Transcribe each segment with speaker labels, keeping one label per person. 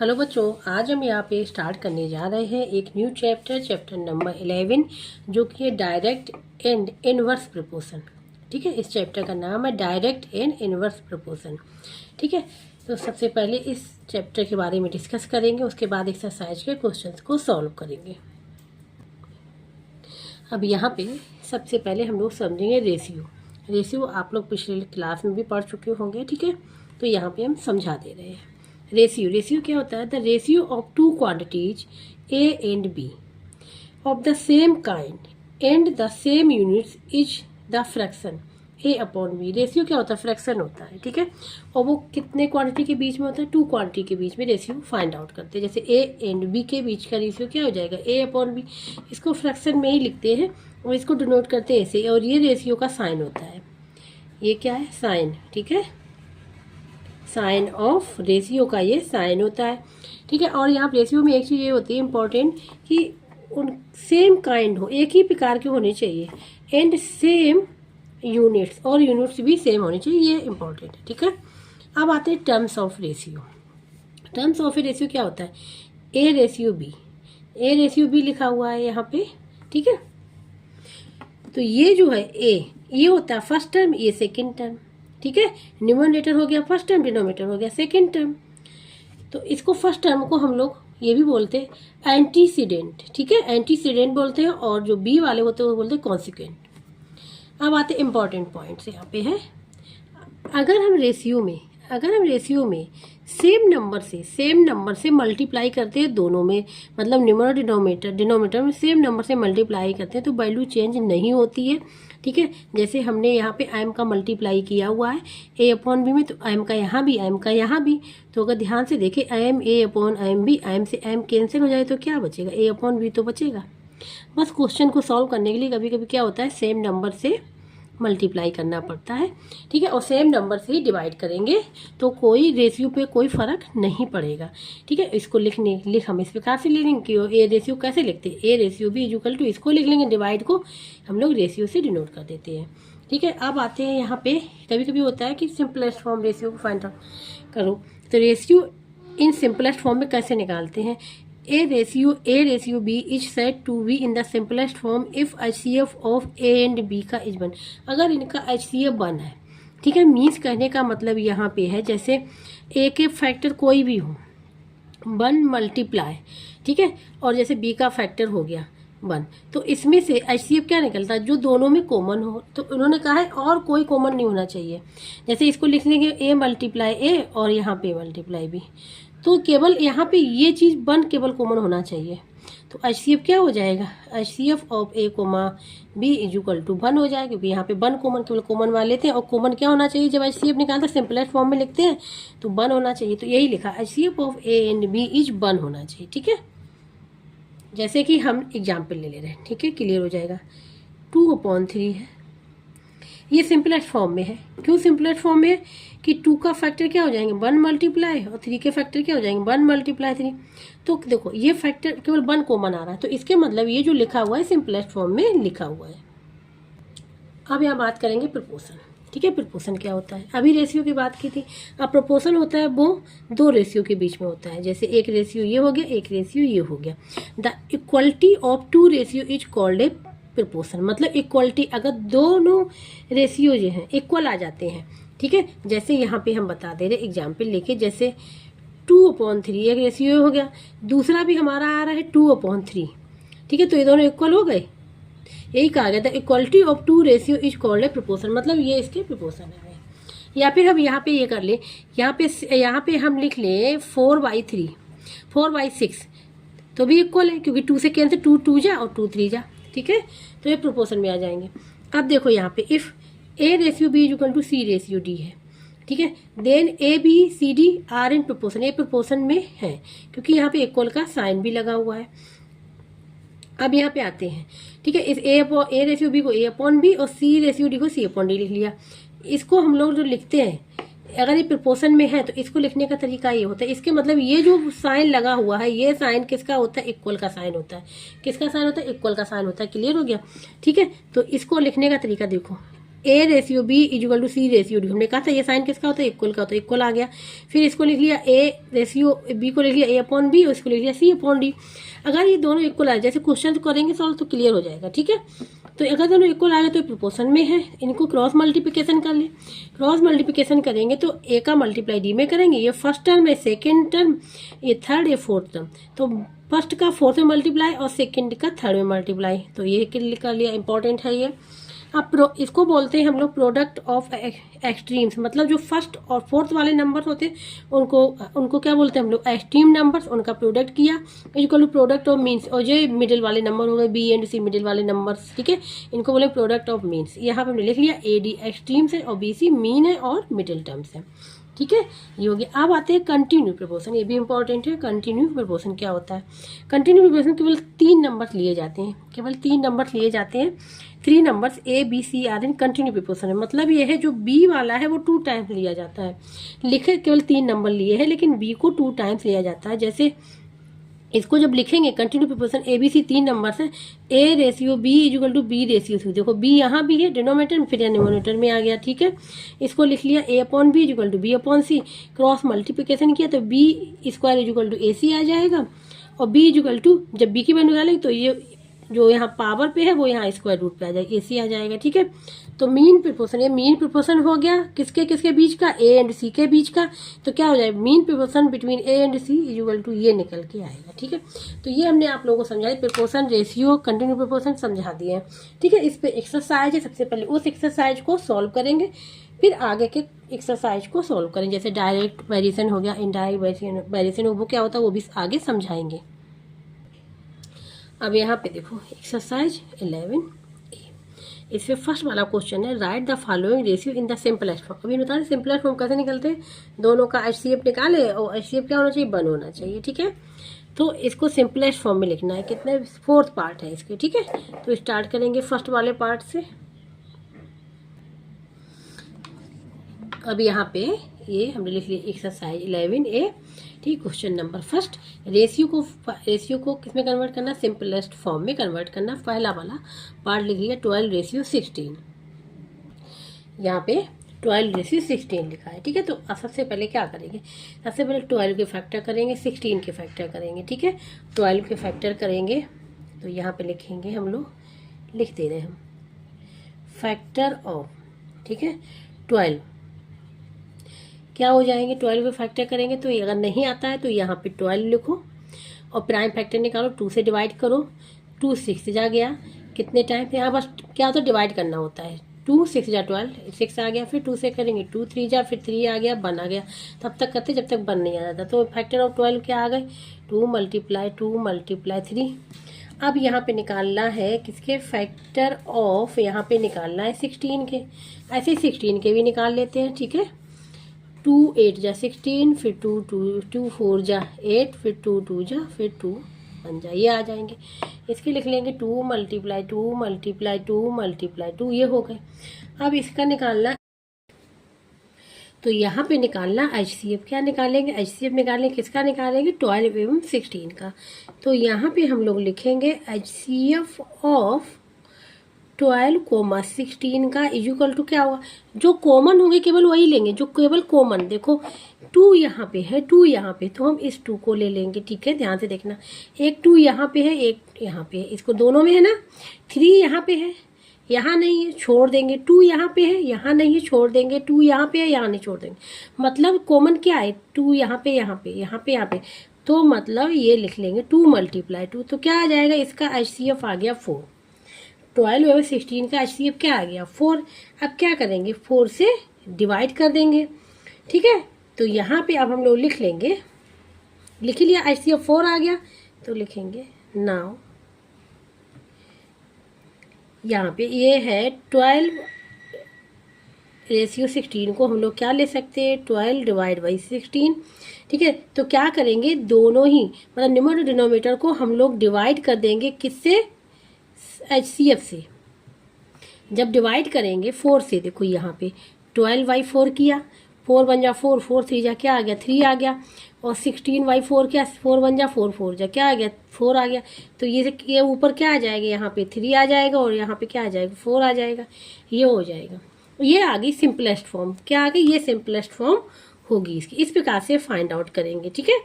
Speaker 1: Hello बच्चों, आज हम यहाँ पे स्टार्ट करने जा रहे हैं एक न्यू चैप्टर नंबर 11 जो कि है डायरेक्ट एंड इनवर्स प्रपोर्शन। ठीक है, इस चैप्टर का नाम है डायरेक्ट एंड इनवर्स प्रपोर्शन। ठीक है, तो सबसे पहले इस चैप्टर के बारे में डिस्कस करेंगे, उसके बाद एक्सरसाइज के क्वेश्चंस को सॉल्व करेंगे। अब यहाँ पे सबसे पहले हम लोग समझेंगे रेशियो आप लोग पिछले क्लास में भी पढ़ चुके होंगे। ठीक है, तो यहाँ पे हम समझा दे रहे हैं। रेशियो क्या होता है? The ratio of two quantities A and B of the same kind and the same units is the fraction A upon B. Ratio क्या होता है? फ्रैक्शन होता है। ठीक है, और वो कितने क्वांटिटी के बीच में होता है? टू क्वांटिटी के बीच में रेशियो फाइंड आउट करते हैं। जैसे ए एंड बी के बीच का रेशियो क्या हो जाएगा? ए अपॉन बी। इसको फ्रैक्शन में ही लिखते हैं और इसको डिनोट करते हैं ऐसे, और ये रेशियो का साइन होता है। ये क्या है? साइन। ठीक है, साइन ऑफ रेशियो का ये साइन होता है। ठीक है, और यहाँ रेशियो में एक चीज़ ये होती है इम्पोर्टेंट कि उन सेम काइंड हो, एक ही प्रकार के होने चाहिए, एंड सेम यूनिट्स, और यूनिट्स भी सेम होने चाहिए, ये इम्पोर्टेंट है। ठीक है, अब आते हैं terms of ratio. Terms of A ratio क्या होता है? ए रेशियो बी लिखा हुआ है यहाँ पे। ठीक है, तो ये जो है ये होता है फर्स्ट टर्म, ये सेकेंड टर्म। ठीक है, न्यूमरेटर हो गया फर्स्ट टर्म, डिनोमिनेटर हो गया सेकेंड टर्म। तो इसको फर्स्ट टर्म को हम लोग ये भी बोलते हैं एंटीसीडेंट। ठीक है, एंटीसीडेंट बोलते हैं, और जो बी वाले होते हैं वो बोलते हैं कॉन्सिक्वेंट। अब आते हैं इंपॉर्टेंट पॉइंट्स यहाँ पे है। अगर हम रेशियो में सेम नंबर से मल्टीप्लाई करते हैं दोनों में, मतलब न्यूमरेटर डिनोमिनेटर में सेम नंबर से मल्टीप्लाई करते हैं तो वैल्यू चेंज नहीं होती है। ठीक है, जैसे हमने यहाँ पे एम का मल्टीप्लाई किया हुआ है ए अपॉन बी में, तो एम का यहाँ भी। तो अगर ध्यान से देखें, M A upon M B, M से एम कैंसिल हो जाए तो क्या बचेगा? ए अपॉन बी तो बचेगा। बस क्वेश्चन को सॉल्व करने के लिए कभी कभी क्या होता है, सेम नंबर से मल्टीप्लाई करना पड़ता है। ठीक है, और सेम नंबर से ही डिवाइड करेंगे तो कोई रेशियो पे कोई फर्क नहीं पड़ेगा। ठीक है, इसको हम इस प्रकार से लिख लेंगे कि ए रेशियो कैसे लिखते हैं? A ratio B equal to, इसको लिख लेंगे, डिवाइड को हम लोग रेशियो से डिनोट कर देते हैं। ठीक है, अब आते हैं यहाँ पे, कभी कभी होता है कि सिंपलेस्ट फॉर्म रेशियो को फाइंड आउट करो, तो रेशियो इन सिंपलेस्ट फॉर्म में कैसे निकालते हैं? A ratio B is said to be in the simplest form if HCF of A and B का is 1। अगर इनका HCF 1 है, ठीक है, मीन्स कहने का मतलब यहाँ पे है जैसे A के फैक्टर कोई भी हो 1 मल्टीप्लाई, ठीक है, और जैसे B का फैक्टर हो गया 1, तो इसमें से HCF क्या निकलता है? जो दोनों में कॉमन हो। तो उन्होंने कहा है और कोई कॉमन नहीं होना चाहिए। जैसे इसको लिख लेंगे A मल्टीप्लाई A और यहाँ पे मल्टीप्लाई B, तो केवल यहाँ पे ये चीज़ 1 केवल कॉमन होना चाहिए। तो HCF क्या हो जाएगा? HCF of A comma B is equal to 1 हो जाएगा, क्योंकि यहाँ पे 1 कॉमन केवल कॉमन वाले लेते हैं, और कॉमन क्या होना चाहिए जब HCF निकालते हैं? सिंपलेस्ट फॉर्म में लिखते हैं तो 1 होना चाहिए। तो यही लिखा, HCF of A and B is 1 होना चाहिए। ठीक है, जैसे कि हम एग्जाम्पल ले रहे हैं। ठीक है, क्लियर हो जाएगा। 2/3 है, ये सिंपलेस्ट फॉर्म में है। क्यों सिंपलेस्ट फॉर्म में है? कि 2 का फैक्टर क्या हो जाएंगे? 1 मल्टीप्लाई, और 3 के फैक्टर क्या हो जाएंगे? 1 मल्टीप्लाई 3। तो देखो ये फैक्टर केवल 1 कॉमन आ रहा है, तो इसके मतलब ये जो लिखा हुआ है सिंपलेस्ट फॉर्म में लिखा हुआ है। अब यहाँ बात करेंगे प्रपोर्शन। ठीक है, प्रपोर्शन क्या होता है? अभी रेशियो की बात की थी, अब प्रपोर्शन होता है वो 2 रेशियो के बीच में होता है। जैसे एक रेशियो ये हो गया, एक रेशियो ये हो गया। The equality of 2 ratio is called a proportion. मतलब इक्वलिटी, अगर दोनों रेशियो जो हैं इक्वल आ जाते हैं। ठीक है, जैसे यहाँ पे हम बता दे रहे एग्जाम्पल लेके, जैसे 2/3 एक रेशियो हो गया, दूसरा भी हमारा आ रहा है 2/3। ठीक है, तो ये दोनों इक्वल हो गए। यही कहा गया था, equality of 2 ratio is called a proportion, मतलब ये इसके प्रपोर्शन है। या फिर हम यहाँ पे ये कर ले, यहाँ पे हम लिख ले 4/3, 4/6, तो भी इक्वल है, क्योंकि 2 से कैंसिल, 2 जा और 2 3 जा। ठीक है, तो ये प्रोपोर्शन में आ जाएंगे। अब देखो यहाँ पे if A ratio B is equal to C ratio D है, ठीक है, then A B C D are in proportion, ये प्रोपोर्शन में है क्योंकि यहाँ पे इक्वल का साइन भी लगा हुआ है। अब यहाँ पे आते हैं, ठीक है, इस A रेशियो B को A अपॉन B और C रेशियो D को C अपॉन D लिख लिया। इसको हम लोग जो लिखते हैं, अगर ये प्रोपोर्शन में है तो इसको लिखने का तरीका ये होता है, इसके मतलब ये जो साइन लगा हुआ है ये साइन किसका होता है? इक्वल का साइन होता है। किसका साइन होता है? इक्वल का साइन होता है। क्लियर हो गया? ठीक है, तो इसको लिखने का तरीका देखो, A ratio B equal to C ratio D. हमने कहा था ये साइन किसका होता है, इक्वल का होता है, इक्वल आ गया। फिर इसको लिख लिया ए रेशियो बी को लिख लिया ए अपॉन बी और इसको लिख लिया सी अपॉन डी। अगर ये दोनों इक्वल आ जाए, जैसे क्वेश्चन करेंगे सॉल्व तो क्लियर हो जाएगा, ठीक है। तो अगर दोनों इक्वल आ गए तो प्रोपोर्शन में है, इनको क्रॉस मल्टीप्लिकेशन कर ले। क्रॉस मल्टीप्लिकेशन करेंगे तो ए का मल्टीप्लाई डी में करेंगे, ये फर्स्ट टर्म है, सेकेंड टर्म, ये थर्ड, ये फोर्थ टर्म। तो फर्स्ट का फोर्थ में मल्टीप्लाई और सेकेंड का थर्ड में मल्टीप्लाई, तो ये कर लिया, इंपॉर्टेंट है ये। अब इसको बोलते हैं हम लोग प्रोडक्ट ऑफ एक्सट्रीम्स, मतलब जो फर्स्ट और फोर्थ वाले नंबर होते हैं उनको क्या बोलते हैं हम लोग, एक्सट्रीम नंबर्स, उनका प्रोडक्ट किया equal to product of means. और जो मिडिल वाले नंबर हो गए बी एंड सी, मिडिल वाले नंबर्स, ठीक है, इनको बोले प्रोडक्ट ऑफ मीन्स। यहाँ पे हमने लिख लिया ए डी एक्सट्रीम्स है और बी सी मीन है और मिडिल टर्म्स है, ठीक है, ये हो गया। अब आते हैं कंटिन्यू प्रपोर्शन, ये भी इंपॉर्टेंट है। कंटिन्यू प्रपोर्शन क्या होता है? कंटिन्यू प्रपोर्शन केवल 3 नंबर लिए जाते हैं, केवल 3 नंबर लिए जाते हैं। 3 numbers A B C are in continue proportion है, मतलब ये है जो बी वाला है वो 2 टाइम्स लिया जाता है। लिखे केवल 3 नंबर लिए हैं लेकिन बी को 2 टाइम्स लिया जाता है। जैसे इसको जब लिखेंगे continue proportion A B C 3 number है, A ratio B equal to B ratio C. देखो बी यहाँ भी है डिनोमिनेटर में, फिर न्यूमरेटर में आ गया, ठीक है। इसको लिख लिया A upon B equal to B upon C. Cross multiplication किया तो B square equal to A C आ जाएगा और बी इक्वल टू, जब बी की वैल्यू निकालेंगे तो ये जो यहाँ पावर पे है वो यहाँ स्क्वायर रूट पे आ जाएगा, ए सी आ जाएगा, ठीक है। तो मीन प्रोपोर्शन, ये मीन प्रोपोर्शन हो गया किसके किसके बीच का, ए एंड सी के बीच का। तो क्या हो जाएगा, mean proportion between A and C equal to ये निकल के आएगा, ठीक है। तो ये हमने आप लोगों को समझाया, प्रोपोर्शन, रेशियो, कंटिन्यू प्रोपोर्शन समझा दिए हैं, ठीक है। इस पे एक्सरसाइज है, सबसे पहले उस एक्सरसाइज को सॉल्व करेंगे, फिर आगे के एक्सरसाइज को सॉल्व करेंगे। जैसे डायरेक्ट वेरिएशन हो गया, इनडायरेक्ट वेरिएशन वो क्या होता है वो भी आगे समझाएंगे। अब यहाँ पे देखो एक्सरसाइज 11 इसमें फर्स्ट वाला क्वेश्चन है, right the following ratio in the simplest form. अभी बता दें सिंपलेस्ट फॉर्म कैसे निकलते हैं, दोनों का HCF निकाले और HCF क्या होना चाहिए, 1 होना चाहिए, ठीक है। तो इसको सिंपलेस्ट फॉर्म में लिखना है, कितने 4th पार्ट है इसके, ठीक है। तो स्टार्ट करेंगे फर्स्ट वाले पार्ट से। अब यहाँ पे ये हमने लिख लिया एक्सरसाइज 11A, ठीक। क्वेश्चन नंबर फर्स्ट, रेशियो को किसमें कन्वर्ट करना, सिंपलेस्ट फॉर्म में कन्वर्ट करना। पहला वाला पार्ट लिख लिया 12:16, यहाँ पे 12:16 लिखा है, ठीक है। तो सबसे पहले क्या करेंगे, सबसे पहले 12 के फैक्टर करेंगे, 16 के फैक्टर करेंगे, ठीक है। 12 के फैक्टर करेंगे तो यहाँ पे लिखेंगे, हम लोग लिख दे रहे हैं हम फैक्टर ऑफ, ठीक है, 12 क्या हो जाएंगे, 12 पे फैक्टर करेंगे तो अगर नहीं आता है तो यहाँ पे 12 लिखो और प्राइम फैक्टर निकालो, 2 से डिवाइड करो, 2 6 जा गया, कितने टाइम पे यहाँ बस क्या होता है डिवाइड करना होता है, 2 6 जा 12, 6 आ गया, फिर 2 से करेंगे 2 3 जा, फिर 3 आ गया, 1 आ गया, तब तक करते जब तक 1 नहीं आ जाता। तो फैक्टर ऑफ 12 क्या आ गए, 2 × 3। अब यहाँ पे निकालना है किसके, फैक्टर ऑफ, यहाँ पे निकालना है 16 के, ऐसे 16 के भी निकाल लेते हैं, ठीक है। 2 8 जा 16, फिर 2 4 जा 8, फिर 2 2 जा, फिर 2 1 जा, ये आ जाएंगे। इसके लिख लेंगे 2 × 2 ये हो गए। अब इसका निकालना, तो यहाँ पे निकालना HCF, क्या निकालेंगे, HCF निकालेंगे, किसका निकालेंगे, 12 एवं 16 का। तो यहाँ पे हम लोग लिखेंगे HCF ऑफ 12, 16 का इक्वल टू क्या होगा, जो कॉमन होंगे केवल वही लेंगे, जो केवल कॉमन, देखो 2 यहाँ पे है, 2 यहाँ पे, तो हम इस 2 को ले लेंगे, ठीक है। ध्यान से देखना, एक 2 यहाँ पे है, एक यहाँ पे है, इसको दोनों में है ना। 3 यहाँ पे है, यहाँ नहीं है, छोड़ देंगे। 2 यहाँ पे है, यहाँ नहीं है, छोड़ देंगे। 2 यहाँ पे है, यहाँ नहीं, छोड़ देंगे। मतलब कॉमन क्या है, 2 यहाँ पे, यहाँ पे, यहाँ पे, यहाँ पे, तो मतलब ये लिख लेंगे 2 × 2, तो क्या आ जाएगा, इसका HCF आ गया 4। 12 और 16 का HCF क्या आ गया, 4। अब क्या करेंगे, 4 से डिवाइड कर देंगे, ठीक है। तो यहाँ पे अब हम लोग लिख लेंगे, लिख लिया HCF 4 आ गया, तो लिखेंगे नाउ, यहाँ पे ये है 12:16 को हम लोग क्या ले सकते हैं, 12/16, ठीक है। तो क्या करेंगे, दोनों ही मतलब न्यूमरेटर डिनोमिनेटर को हम लोग डिवाइड कर देंगे, किससे, HCF से। जब डिवाइड करेंगे 4 से, देखो यहाँ पे 12/4 किया, 4 1 जा 4, 4 3 जा क्या आ गया, 3 आ गया, और 16/4 क्या, 4 1 जा 4, 4 जा क्या आ गया, 4 आ गया। तो ये ऊपर क्या आ जाएगा, यहाँ पे 3 आ जाएगा और यहाँ पे क्या आ जाएगा, 4 आ जाएगा, ये हो जाएगा। ये आ गई सिंपलेस्ट फॉर्म। क्या आ गई? ये सिंपलेस्ट फॉर्म होगी इसकी। इस प्रकार से फाइंड आउट करेंगे, ठीक है।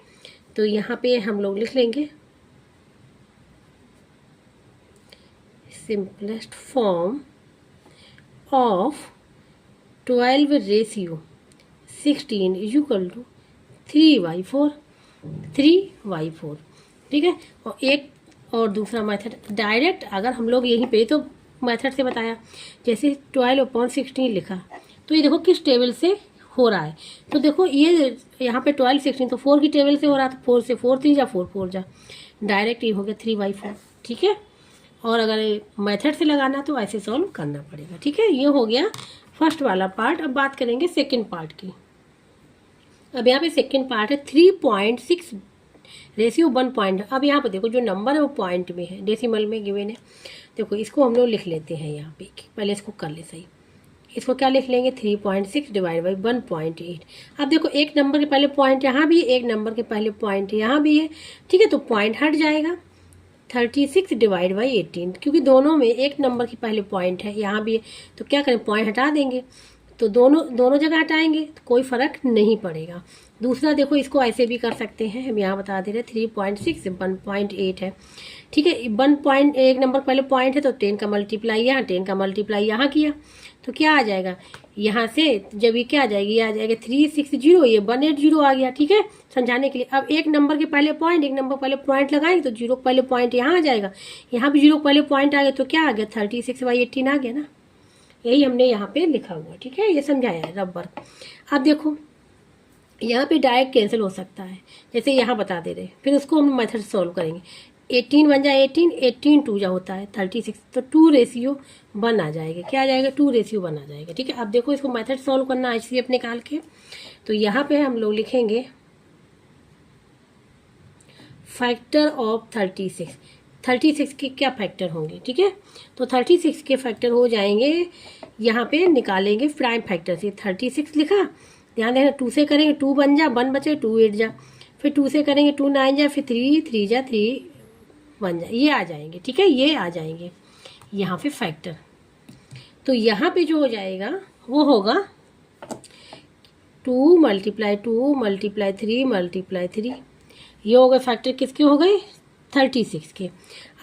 Speaker 1: तो यहाँ पे हम लोग लिख लेंगे simplest form of 12 ratio 16 is equal to 3/4, 3/4, ठीक है। और एक और दूसरा मेथड डायरेक्ट, अगर हम लोग यहीं पे तो मेथड से बताया, जैसे 12/16 लिखा, तो ये देखो किस टेबल से हो रहा है। तो देखो ये यहाँ पे 12 16 तो 4 की टेबल से हो रहा था। 4 से 4 3 जा 4 4 जा, डायरेक्ट ये हो गया 3/4, ठीक है। और अगर मेथड से लगाना तो ऐसे सॉल्व करना पड़ेगा, ठीक है। ये हो गया फर्स्ट वाला पार्ट। अब बात करेंगे सेकेंड पार्ट की। अब यहाँ पे सेकेंड पार्ट है 3.6 रेशियो 1 पॉइंट। अब यहाँ पे देखो जो नंबर है वो पॉइंट में है, डेसिमल में गिवन है। देखो इसको हम लोग लिख लेते हैं यहाँ पे, पहले इसको कर ले सही। इसको क्या लिख लेंगे? 3.6 डिवाइड बाई 1.8। अब देखो एक नंबर के पहले पॉइंट यहाँ भी है, एक नंबर के पहले पॉइंट यहाँ भी है, ठीक है। तो पॉइंट हट जाएगा। 36 डिवाइड बाई 18, क्योंकि दोनों में एक नंबर के पहले पॉइंट है, यहाँ भी है, तो क्या करें? पॉइंट हटा देंगे। तो दोनों जगह हटाएंगे तो कोई फर्क नहीं पड़ेगा। दूसरा देखो इसको ऐसे भी कर सकते हैं, हम यहाँ बता दे रहे हैं 3.6 1.8 है, ठीक है। 1 पॉइंट एक नंबर पहले पॉइंट है, तो 10 का मल्टीप्लाई यहाँ, 10 का मल्टीप्लाई यहाँ किया, तो क्या आ जाएगा? यहाँ से जब ये क्या आ जाएगी? ये आ जाएगा 360, ये 180 आ गया, ठीक है, समझाने के लिए। अब एक नंबर के पहले पॉइंट, एक नंबर पहले पॉइंट लगाएंगे तो 0 पहले पॉइंट यहाँ आ जाएगा, यहाँ भी 0 पहले पॉइंट आ गया, तो क्या आ गया? 36/18 आ गया ना। यही हमने यहाँ पे लिखा हुआ, ठीक है, ये समझाया है रबर। अब देखो यहाँ पे डायरेक्ट कैंसिल हो सकता है, जैसे यहाँ बता दे रहे, फिर उसको हम मेथड सॉल्व करेंगे। 18 बन जाए 18, 18 2 जा होता है 36, तो 2:1 आ जाएगा। क्या आ जाएगा? 2:1 आ जाएगा, ठीक है। अब देखो इसको मेथड सॉल्व करना HCF निकाल के, तो यहाँ पे हम लोग लिखेंगे फैक्टर ऑफ 36। 36 के क्या फैक्टर होंगे, ठीक है। तो 36 के फैक्टर हो जाएंगे, यहाँ पे निकालेंगे प्राइम फैक्टर से। 36 लिखा, ध्यान देना 2 से करेंगे 2 बन जा, 1 बचे 2 8 जा, फिर 2 से करेंगे 2 9 जा, फिर 3 3 जा 3 बन जा, ये आ जाएंगे, ठीक है, ये आ जाएंगे यहाँ पे फैक्टर। तो यहाँ पे जो हो जाएगा वो होगा 2 × 2 × 3 × 3, ये हो गए फैक्टर। किसके हो गए? 36 के।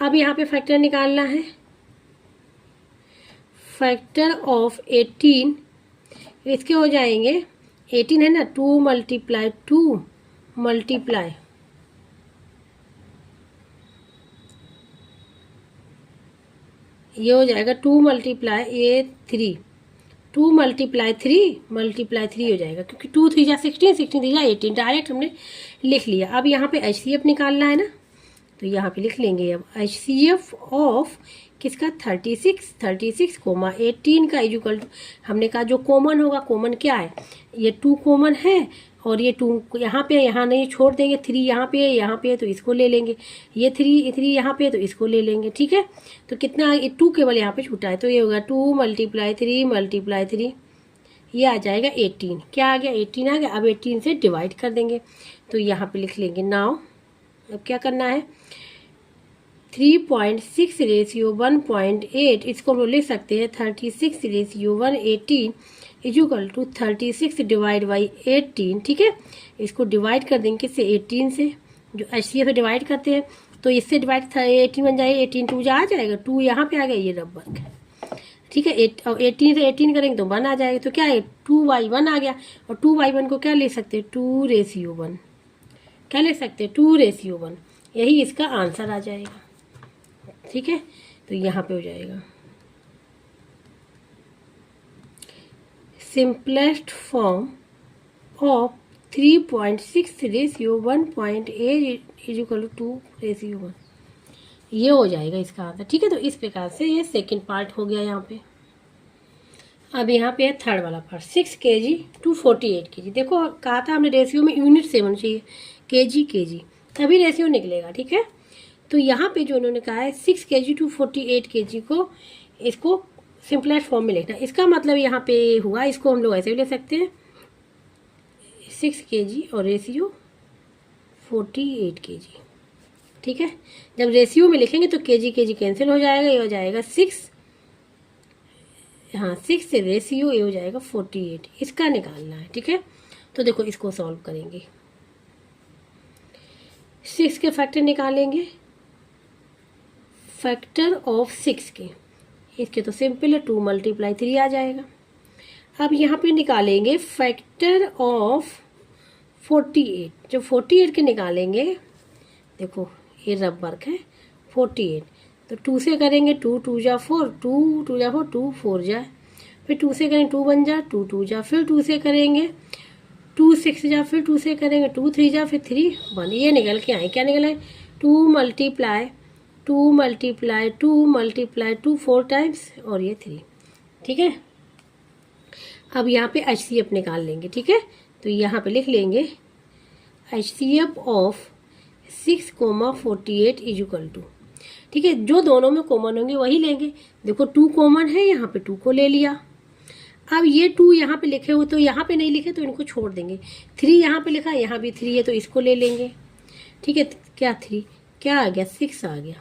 Speaker 1: अब यहाँ पे फैक्टर निकालना है, फैक्टर ऑफ 18, इसके हो जाएंगे 18 है ना, 2 × 2 मल्टीप्लाई ये हो जाएगा 2 × ये 3, 2 × 3 हो जाएगा, क्योंकि 2 3 जा 16, 16 3 जा 18, डायरेक्ट हमने लिख लिया। अब यहाँ पे HCF निकालना है ना, तो यहाँ पे लिख लेंगे अब HCF ऑफ किसका? 36 कोमा 18 का इक्वल टू, हमने कहा जो कॉमन होगा, कॉमन क्या है? ये 2 कॉमन है, और ये 2 यहाँ पे, यहाँ नहीं छोड़ देंगे, 3 यहाँ पे है, यहाँ पे है, तो इसको ले लेंगे। ये 3 यहाँ पे है, तो इसको ले लेंगे, ठीक है। तो कितना? 2 केवल यहाँ पे छूटा है, तो ये होगा 2 × 3 ये आ जाएगा 18। क्या आ गया? 18 आ गया। अब 18 से डिवाइड कर देंगे, तो यहाँ पे लिख लेंगे नाउ। अब क्या करना है? 3.6 रेशियो 1.8, इसको हम लोग लिख सकते हैं 36 ratio 118 equal to 36 divide by 18, ठीक है। इसको डिवाइड कर देंगे किससे? 18 से, जो HCF से डिवाइड करते हैं, तो इससे डिवाइड 18 बन जाएगा, 18 2 जा आ जाएगा, 2 यहाँ पे आ गया, ये रबर, ठीक है। 18 से 18 करेंगे तो 1 आ जाएगा, तो क्या है? 2/1 आ गया। और 2/1 को क्या ले सकते हैं? 2:1, क्या ले सकते हैं? 2:1, यही इसका आंसर आ जाएगा, ठीक है। तो यहाँ पे हो जाएगा simplest form of 3.6 ratio 1.8 equal to 2:1, ये हो जाएगा इसका आंसर, ठीक है। तो इस प्रकार से ये सेकंड पार्ट हो गया यहाँ पे। अब यहाँ पे है थर्ड वाला पार्ट, 6 kg to 48 kg। देखो कहा था हमने रेशियो में यूनिट से होना चाहिए, kg तभी रेशियो निकलेगा, ठीक है। तो यहाँ पे जो उन्होंने कहा है 6 kg to 48 kg को, इसको सिंपलेस्ट फॉर्म में लिखना। इसका मतलब यहाँ पे हुआ, इसको हम लोग ऐसे भी ले सकते हैं 6 kg और रेशियो 48 kg, ठीक है। जब रेशियो में लिखेंगे तो kg कैंसिल हो जाएगा, ये हो जाएगा 6 हाँ 6 से रेशियो ये हो जाएगा 48, इसका निकालना है। ठीक है, तो देखो इसको सॉल्व करेंगे। 6 के फैक्टर निकालेंगे, फैक्टर ऑफ 6 के, इसके तो सिंपल है 2 × 3 आ जाएगा। अब यहाँ पे निकालेंगे फैक्टर ऑफ 48, जो 48 के निकालेंगे, देखो ये रब वर्क है 48, तो 2 से करेंगे 2 2 जा 4, 2 2 जा 4, 2 4 जाए, फिर 2 से करेंगे 2 1 जा, 2 2 जा, फिर 2 से करेंगे 2 6 जा, फिर 2 से करेंगे 2 3 जा, फिर 3 1, ये निकल के आए, क्या निकल आए 2 × 2 4 टाइम्स और ये 3। ठीक है, अब यहाँ पे HCF निकाल लेंगे। ठीक है, तो यहाँ पे लिख लेंगे HCF of 6, 48 is equal to, ठीक है, जो दोनों में कॉमन होंगे वही लेंगे। देखो 2 कॉमन है, यहाँ पे 2 को ले लिया। अब ये 2 यहाँ पे लिखे हुए, तो यहाँ पे नहीं लिखे तो इनको छोड़ देंगे। 3 यहाँ पे लिखा, यहाँ भी 3 है तो इसको ले लेंगे। ठीक है, क्या 3 क्या आ गया 6 आ गया,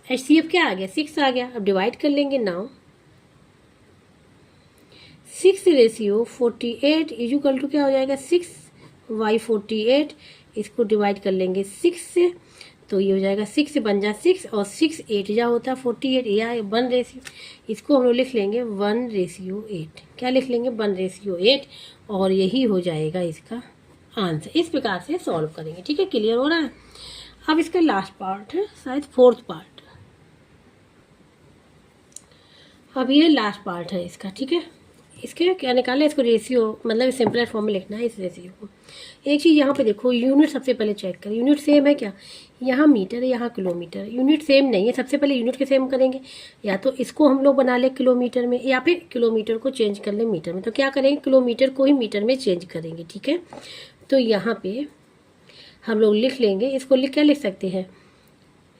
Speaker 1: HCF क्या आ गया 6 आ गया। अब डिवाइड कर लेंगे। Now 6 ratio 48 is equal to क्या हो जाएगा 6/48, इसको डिवाइड कर लेंगे 6 से, तो ये हो जाएगा 6 बन जा 6 और 6 8 जा होता है 48, या 1 रेशियो, इसको हम लोग लिख लेंगे 1/8। क्या लिख लेंगे 1/8, और यही हो जाएगा इसका आंसर। इस प्रकार से सॉल्व करेंगे। ठीक है, क्लियर हो रहा है। अब इसका लास्ट पार्ट है, शायद 4th पार्ट। अब ये लास्ट पार्ट है इसका। ठीक है, इसके क्या निकालना है, इसको रेशियो मतलब सिंपलर फॉर्म में लिखना है इस रेशियो को। एक चीज़ यहाँ पे देखो, यूनिट सबसे पहले चेक करें, यूनिट सेम है क्या, यहाँ मीटर है यहाँ किलोमीटर, यूनिट सेम नहीं है। सबसे पहले यूनिट के सेम करेंगे, या तो इसको हम लोग बना ले किलोमीटर में, या फिर किलोमीटर को चेंज कर ले मीटर में। तो क्या करेंगे, किलोमीटर को ही मीटर में चेंज करेंगे। ठीक है, तो यहाँ पे हम लोग लिख लेंगे, इसको क्या लिख सकते हैं,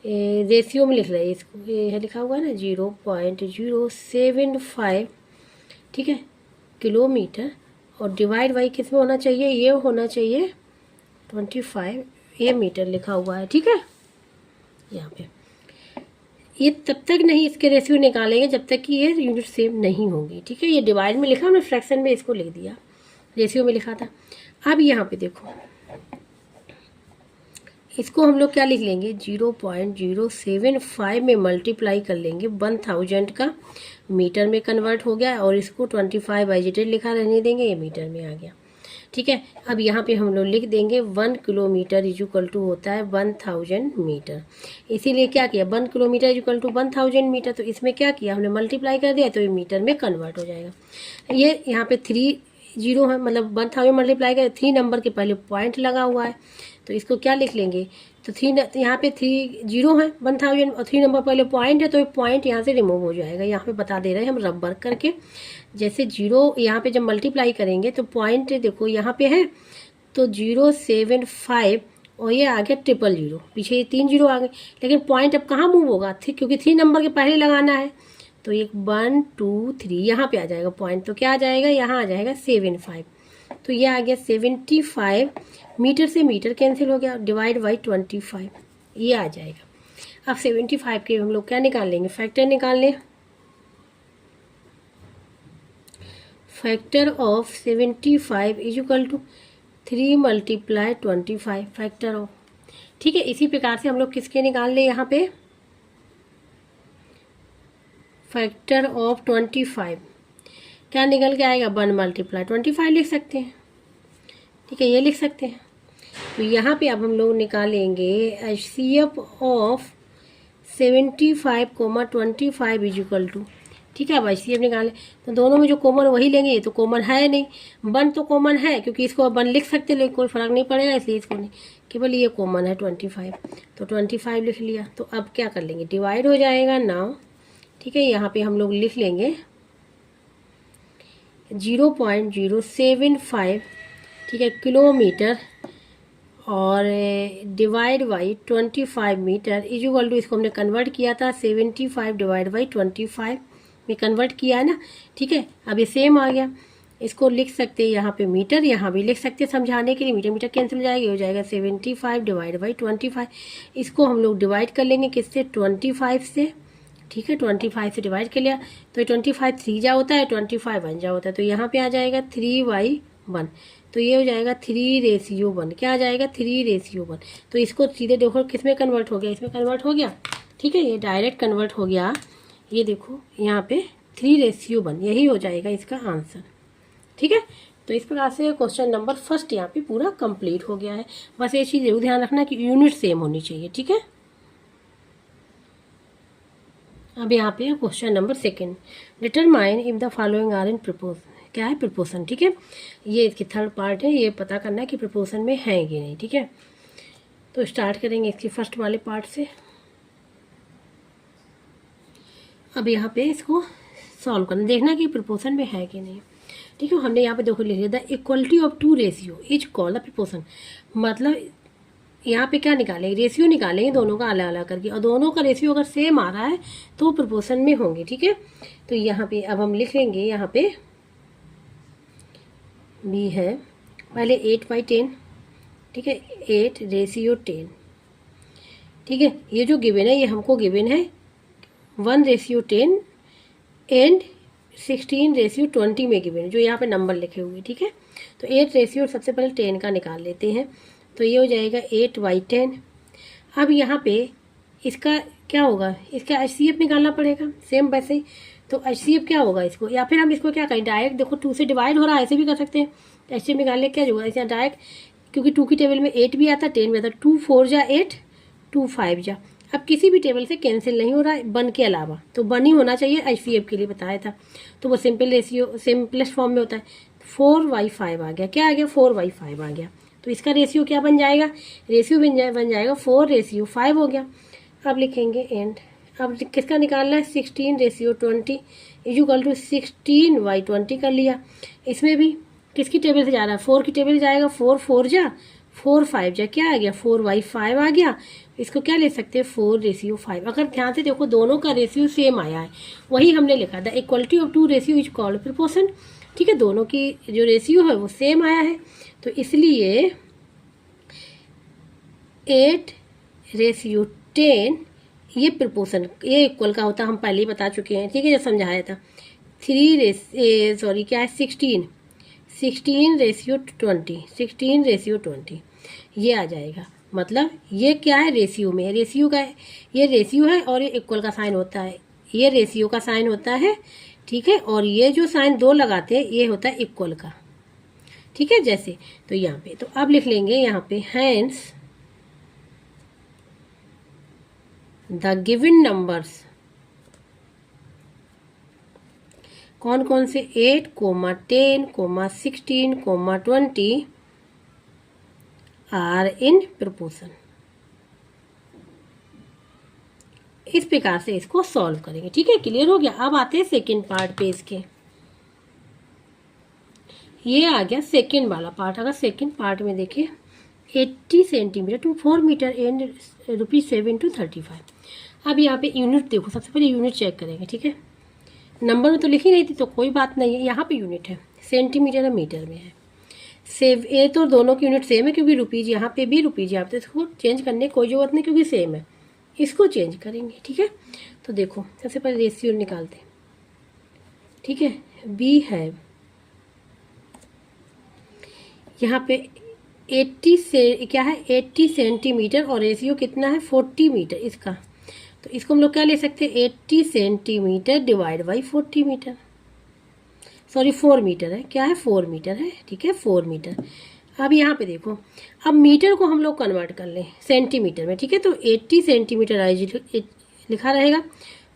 Speaker 1: रेशियो में लिख रहे हैं इसको, ये लिखा हुआ है ना 0.075, ठीक है, किलोमीटर, और डिवाइड बाई किस में होना चाहिए, ये होना चाहिए 25, ये मीटर लिखा हुआ है। ठीक है, यहाँ पे ये तब तक नहीं इसके रेशियो निकालेंगे जब तक कि ये यूनिट सेम नहीं होगी। ठीक है, ये डिवाइड में लिखा, हमने फ्रैक्शन में इसको लिख दिया, रेशियो में लिखा था। अब यहाँ पे देखो, इसको हम लोग क्या लिख लेंगे 0.075 में मल्टीप्लाई कर लेंगे 1000 का, मीटर में कन्वर्ट हो गया, और इसको 25/8 लिखा रहने देंगे, ये मीटर में आ गया। ठीक है, अब यहाँ पे हम लोग लिख देंगे 1 किलोमीटर इज इक्वल टू होता है 1000 मीटर। इसीलिए क्या किया 1 kilometre is equal to 1000 metre, तो इसमें क्या किया हमने मल्टीप्लाई कर दिया, तो ये मीटर में कन्वर्ट हो जाएगा। ये यहाँ पे 3 0 है, मतलब 1000 मल्टीप्लाई कर 3 नंबर के पहले पॉइंट लगा हुआ है, तो इसको क्या लिख लेंगे, तो 3 यहाँ पे 3 0 है 1000 और 3 नंबर पहले पॉइंट है, तो ये पॉइंट यहाँ से रिमूव हो जाएगा। यहाँ पे बता दे रहे हैं हम रब वर्क करके, जैसे 0 यहाँ पे जब मल्टीप्लाई करेंगे तो पॉइंट देखो यहाँ पे है, तो 075 और ये आ गया 000, पीछे ये 3 0 आ गए, लेकिन पॉइंट अब कहाँ मूव होगा, क्योंकि 3 नंबर के पहले लगाना है, तो एक 1 2 3 यहाँ पे आ जाएगा पॉइंट, तो क्या आ जाएगा यहाँ आ जाएगा 75, तो ये आ गया 75, मीटर से मीटर कैंसिल हो गया, डिवाइड बाई 25 ये आ जाएगा। अब 75 के हम लोग क्या निकाल लेंगे, फैक्टर निकाल लें। Factor of 75 is equal to 3 × 25 factor of. ठीक है, इसी प्रकार से हम लोग किसके निकाल लें, यहाँ पे फैक्टर ऑफ 25 क्या निकल के आएगा 1 × 25 लिख सकते हैं। ठीक है, ये लिख सकते हैं। तो यहाँ पे अब हम लोग निकालेंगे HCF of 75, 25 is equal to, ठीक है, अब HCF निकालें, तो दोनों में जो कॉमन वही लेंगे, ये तो कॉमन है नहीं, 1 तो कॉमन है क्योंकि इसको 1 लिख सकते, लेकिन कोई फर्क नहीं पड़ेगा, इसलिए इसको नहीं, केवल ये कॉमन है 25, तो 25 लिख लिया। तो अब क्या कर लेंगे, डिवाइड हो जाएगा नाउ। ठीक है, यहाँ पे हम लोग लिख लेंगे 0.075, ठीक है, किलोमीटर, और divide by 25 metre is equal to, इसको हमने कन्वर्ट किया था 75 डिवाइड बाई 25 में कन्वर्ट किया है ना। ठीक है, अब ये सेम आ गया, इसको लिख सकते हैं यहाँ पे मीटर, यहाँ भी लिख सकते हैं समझाने के लिए, मीटर मीटर कैंसिल हो जाएगी, हो जाएगा 75 डिवाइड बाई 25। इसको हम लोग डिवाइड कर लेंगे किससे 25 से, ठीक है, 25 से डिवाइड कर लिया तो ये 25 3 जा होता है, 25 1 जा होता है, तो यहाँ पे आ जाएगा 3/1, तो ये हो जाएगा 3:1। क्या आ जाएगा 3:1। तो इसको सीधे देखो किस में कन्वर्ट हो गया, इसमें कन्वर्ट हो गया। ठीक है, ये डायरेक्ट कन्वर्ट हो गया। ये देखो यहाँ पे 3:1, यही हो जाएगा इसका आंसर। ठीक है, तो इस प्रकार से क्वेश्चन नंबर फर्स्ट यहाँ पे पूरा कंप्लीट हो गया है। बस ये चीज़ जरूर ध्यान रखना कि यूनिट सेम होनी चाहिए। ठीक है, अब यहाँ पे question number second, determine if the following are in propose. क्या है प्रपोर्शन। ठीक है, ये इसकी थर्ड पार्ट है, ये पता करना है कि प्रपोर्शन में है कि नहीं। ठीक है, तो स्टार्ट करेंगे इसकी फर्स्ट वाले पार्ट से। अब यहाँ पे इसको सॉल्व करना, देखना कि प्रपोर्शन में है कि नहीं। ठीक है, हमने यहाँ पे देखो लिख लिया the equality of two ratio is called the proportion. मतलब यहाँ पे क्या निकालेंगे, रेशियो निकालेंगे दोनों का अलग अलग करके, और दोनों का रेशियो अगर सेम आ रहा है तो प्रपोर्शन में होंगे। ठीक है, तो यहाँ पे अब हम लिख लेंगे, यहाँ पे बी है पहले 8/10। ठीक है, 8:10। ठीक है, ये जो गिवन है ये हमको गिवन है 1:10 एंड 16:20 में गिवन है, जो यहाँ पे नंबर लिखे हुए। ठीक है, तो 8 सबसे पहले 10 का निकाल लेते हैं, तो ये हो जाएगा 8/10। अब यहाँ पे इसका क्या होगा, इसका HCF निकालना पड़ेगा सेम वैसे ही। तो HCF क्या होगा इसको, या फिर हम इसको क्या करें, डायरेक्ट देखो 2 से डिवाइड हो रहा है, ऐसे भी कर सकते हैं। HCF निकालने क्या होगा, ऐसे डायरेक्ट, क्योंकि 2 की टेबल में 8 भी आता है 10 भी आता है, 2 4 जा 8, 2 5 जा। अब किसी भी टेबल से कैंसिल नहीं हो रहा है 1 के अलावा, तो 1 ही होना चाहिए, HCF के लिए बताया था। तो वो सिंपल रेशियो सिंपलेस्ट फॉर्म में होता है। 4/5 आ गया, क्या आ गया 4/5 आ गया। तो इसका रेशियो क्या बन जाएगा, रेशियो बन जाएगा 4:5 हो गया। अब लिखेंगे एंड, अब किसका निकालना है 16:20 इक्वल टू 16/20 कर लिया। इसमें भी किसकी टेबल से जा रहा है, 4 की टेबल से जाएगा, 4 4 जा 4 5 जा, क्या आ गया 4/5 आ गया। इसको क्या ले सकते हैं 4:5। अगर ध्यान से देखो दोनों का रेशियो सेम आया है, वही हमने लिखा था equality of two ratio is called proportion. ठीक है, दोनों की जो रेशियो है वो सेम आया है, तो इसलिए 8:10 ये प्रपोर्शन, ये इक्वल का होता है, हम पहले ही बता चुके हैं। ठीक है, जब समझाया था 16:20 ये आ जाएगा। मतलब ये क्या है, रेशियो में, रेशियो का है, ये रेशियो है और ये इक्वल का साइन होता है, ये रेशियो का साइन होता है। ठीक है, और ये जो साइन 2 लगाते हैं ये होता है इक्वल का। ठीक है, जैसे तो यहाँ पे, तो अब लिख लेंगे यहाँ पे हैंस द गिवन नंबर्स, कौन कौन से 8, 10, 16, 20 आर इन प्रपोर्शन। इस प्रकार से इसको सॉल्व करेंगे। ठीक है, क्लियर हो गया। अब आते हैं सेकेंड पार्ट पे इसके, ये आ गया सेकेंड वाला पार्ट। अगर सेकेंड पार्ट में देखिए 80 centimetre to 4 metre and ₹7 to 35। अब यहाँ पे यूनिट देखो, सबसे पहले यूनिट चेक करेंगे। ठीक है, नंबर में तो लिखी नहीं थी तो कोई बात नहीं है, यहाँ पे यूनिट है, सेंटीमीटर और मीटर में है। सेव ए तो दोनों की यूनिट सेम है, क्योंकि रुपीज यहाँ पे भी रुपीज यहाँ पे, इसको चेंज करने की कोई जरूरत नहीं क्योंकि सेम है, इसको चेंज करेंगे। ठीक है, तो देखो सबसे पहले रेशियो निकालते हैं। ठीक है, बी है यहाँ पे 80 से क्या है 80 सेंटीमीटर और रेशियो कितना है 40 मीटर इसका। तो इसको हम लोग क्या ले सकते हैं 80 centimetre divide by 40 metre, sorry 4 metre है, क्या है 4 मीटर है। ठीक है, 4 मीटर। अब यहाँ पे देखो, अब मीटर को हम लोग कन्वर्ट कर लें सेंटीमीटर में। ठीक है, तो 80 सेंटीमीटर लिखा रहेगा,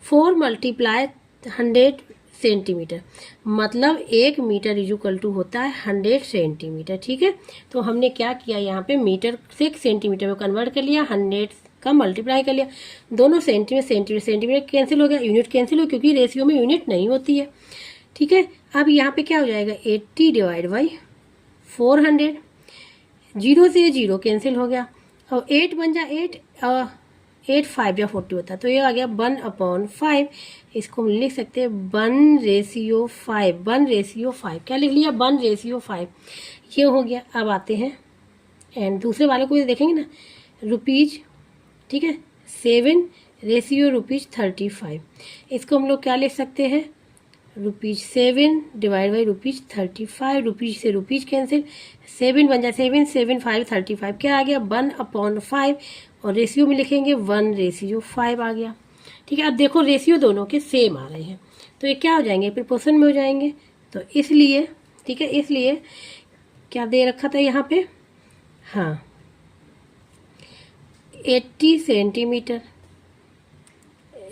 Speaker 1: 4 × 100 सेंटीमीटर, मतलब 1 मीटर इक्वल टू होता है 100 सेंटीमीटर। ठीक है, तो हमने क्या किया यहाँ पे मीटर से सेंटीमीटर में कन्वर्ट कर लिया, 100 का मल्टीप्लाई कर लिया, दोनों सेंटीमीटर कैंसिल हो गया, यूनिट कैंसिल हो, क्योंकि रेशियो में यूनिट नहीं होती है। ठीक है, अब यहाँ पे क्या हो जाएगा 80 डिवाइड बाई 400, 0 से 0 कैंसिल हो गया, और 8 बन जा 8 और 8 5 या 40 होता है, तो ये आ गया 1/5। इसको हम लिख सकते हैं 1:5, 1:5। क्या लिख लिया 1:5, ये हो गया। अब आते हैं एंड दूसरे वाले को देखेंगे ना, रुपीज। ठीक है, 7 रेशियो ₹35। इसको हम लोग क्या लिख सकते हैं, ₹7 डिवाइड बाई ₹35। रुपीज से रुपीज कैंसिल, 7 बन जाए 7, 7 5 35 क्या आ गया 1/5 और रेशियो में लिखेंगे 1:5 आ गया। ठीक है, अब देखो रेशियो दोनों के सेम आ रहे हैं तो ये क्या हो जाएंगे, प्रोपोर्शन में हो जाएंगे। तो इसलिए ठीक है, इसलिए क्या दे रखा था यहाँ पे, हाँ 80 सेंटीमीटर,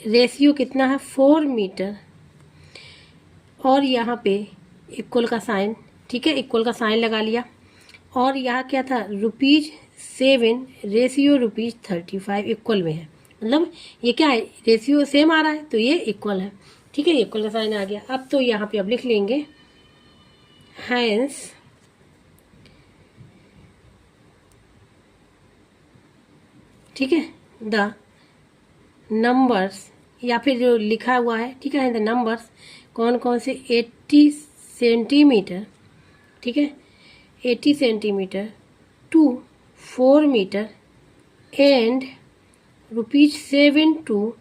Speaker 1: रेशियो कितना है 4 मीटर, और यहाँ पे इक्वल का साइन, ठीक है इक्वल का साइन लगा लिया, और यहाँ क्या था ₹7 रेशियो ₹35 इक्वल में है, मतलब ये क्या है रेशियो सेम आ रहा है तो ये इक्वल है। ठीक है, इक्वल का साइन आ गया। अब तो यहाँ पे अब लिख लेंगे हैंस ठीक है द नंबर्स, या फिर जो लिखा हुआ है ठीक है द नंबर्स कौन कौन से 80 सेंटीमीटर, ठीक है 80 centimetre to 4 metre and ₹7 to